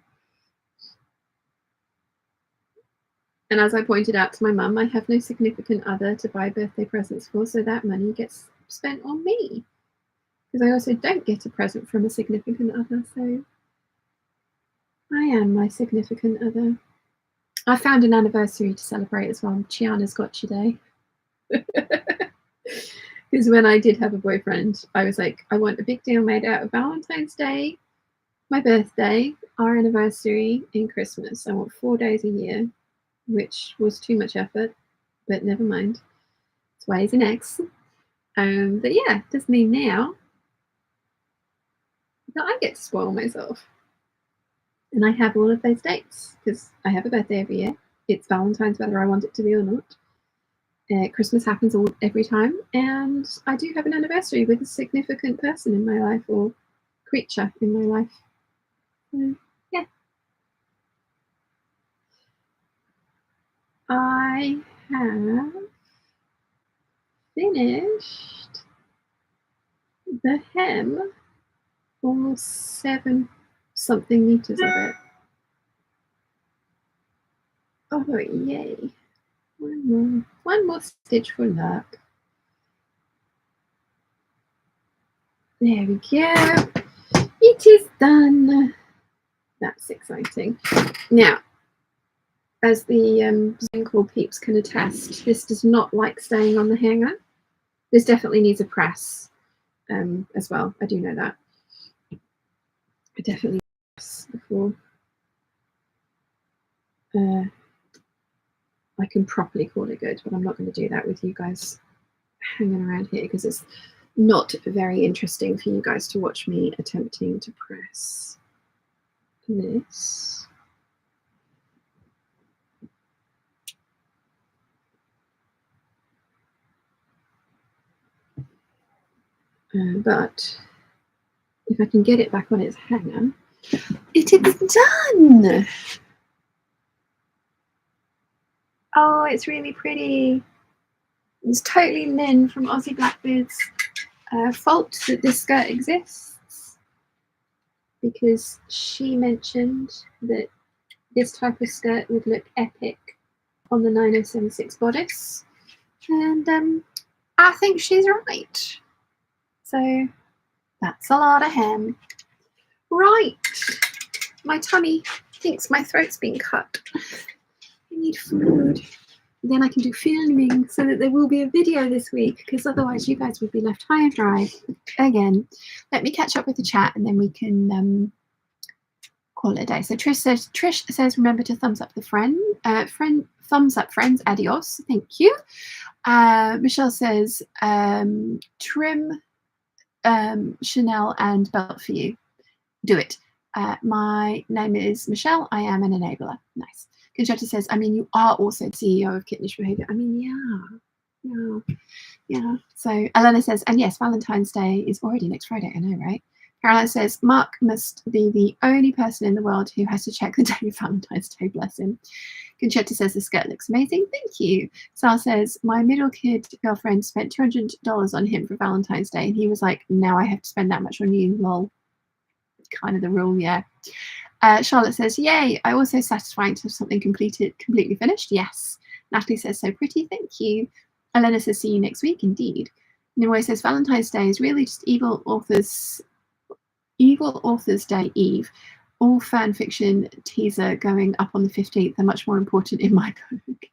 And as I pointed out to my mum, I have no significant other to buy birthday presents for, so that money gets spent on me. Because I also don't get a present from a significant other, so I am my significant other. I found an anniversary to celebrate as well. Chiana's Gotcha Day. Because when I did have a boyfriend, I was like, I want a big deal made out of Valentine's Day, my birthday, our anniversary, and Christmas. I want 4 days a year, which was too much effort, but never mind. It's Y is an X. But yeah, it does mean now that I get to spoil myself. And I have all of those dates, because I have a birthday every year. It's Valentine's whether I want it to be or not. Christmas happens every time, and I do have an anniversary with a significant person in my life, or creature in my life. So, yeah. I have finished the hem for 7 something meters of it. Oh, yay. One more stitch for luck. There we go. It is done. That's exciting. Now, as the Zoom call peeps can attest, this does not like staying on the hanger. This definitely needs a press as well. I do know that. I definitely press before I can properly call it good, but I'm not going to do that with you guys hanging around here because it's not very interesting for you guys to watch me attempting to press this. But if I can get it back on its hanger, it is done. Oh, it's really pretty. It's totally Lynn from Aussie Blackbeard's fault that this skirt exists, because she mentioned that this type of skirt would look epic on the 9076 bodice, and I think she's right. So that's a lot of hem. Right, my tummy thinks my throat's been cut. I need food. Then I can do filming so that there will be a video this week, because otherwise you guys would be left high and dry again. Let me catch up with the chat and then we can call it a day. So Trish says remember to thumbs up the thumbs up friends, adios, thank you. Michelle says trim Chanel and belt for you, do it. My name is Michelle, I am an enabler. Nice. Conchetta says, I mean, you are also CEO of Kittenish Behaviour. I mean, yeah. So Elena says, and yes, Valentine's Day is already next Friday. I know, right? Caroline says, Mark must be the only person in the world who has to check the day of Valentine's Day, bless him. Conchetta says, the skirt looks amazing. Thank you. Sal says, my middle kid girlfriend spent $200 on him for Valentine's Day. And he was like, now I have to spend that much on you. Lol. Kind of the rule, yeah. Charlotte says, yay, I also satisfying to have something completely finished. Yes. Natalie says, so pretty, thank you. Elena says, see you next week, indeed. Nimue says, Valentine's Day is really just Evil Authors Day Eve. All fan fiction teaser going up on the 15th are much more important in my book.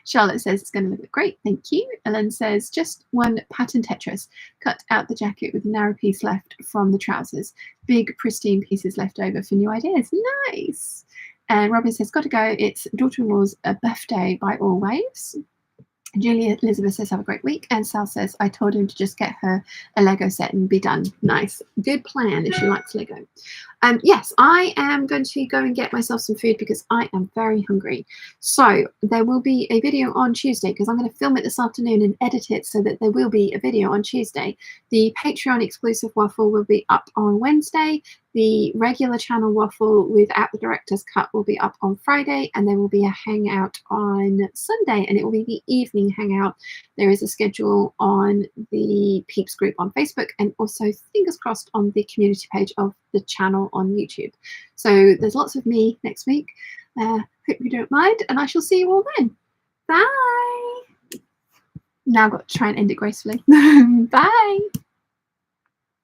Charlotte says it's going to look great, thank you. Ellen says just one pattern Tetris. Cut out the jacket with a narrow piece left from the trousers. Big pristine pieces left over for new ideas. Nice. And Robin says, got to go. It's daughter-in-law's birthday by all waves. Julia Elizabeth says, have a great week. And Sal says, I told him to just get her a Lego set and be done. Nice. Good plan if she likes Lego. Yes, I am going to go and get myself some food because I am very hungry. So there will be a video on Tuesday because I'm going to film it this afternoon and edit it so that there will be a video on Tuesday. The Patreon exclusive waffle will be up on Wednesday. The regular channel waffle without the director's cut will be up on Friday, and there will be a hangout on Sunday, and it will be the evening hangout. There is a schedule on the Peeps group on Facebook, and also, fingers crossed, on the community page of the channel on YouTube. So there's lots of me next week. Hope you don't mind, and I shall see you all then. Bye. Now I've got to try and end it gracefully. Bye.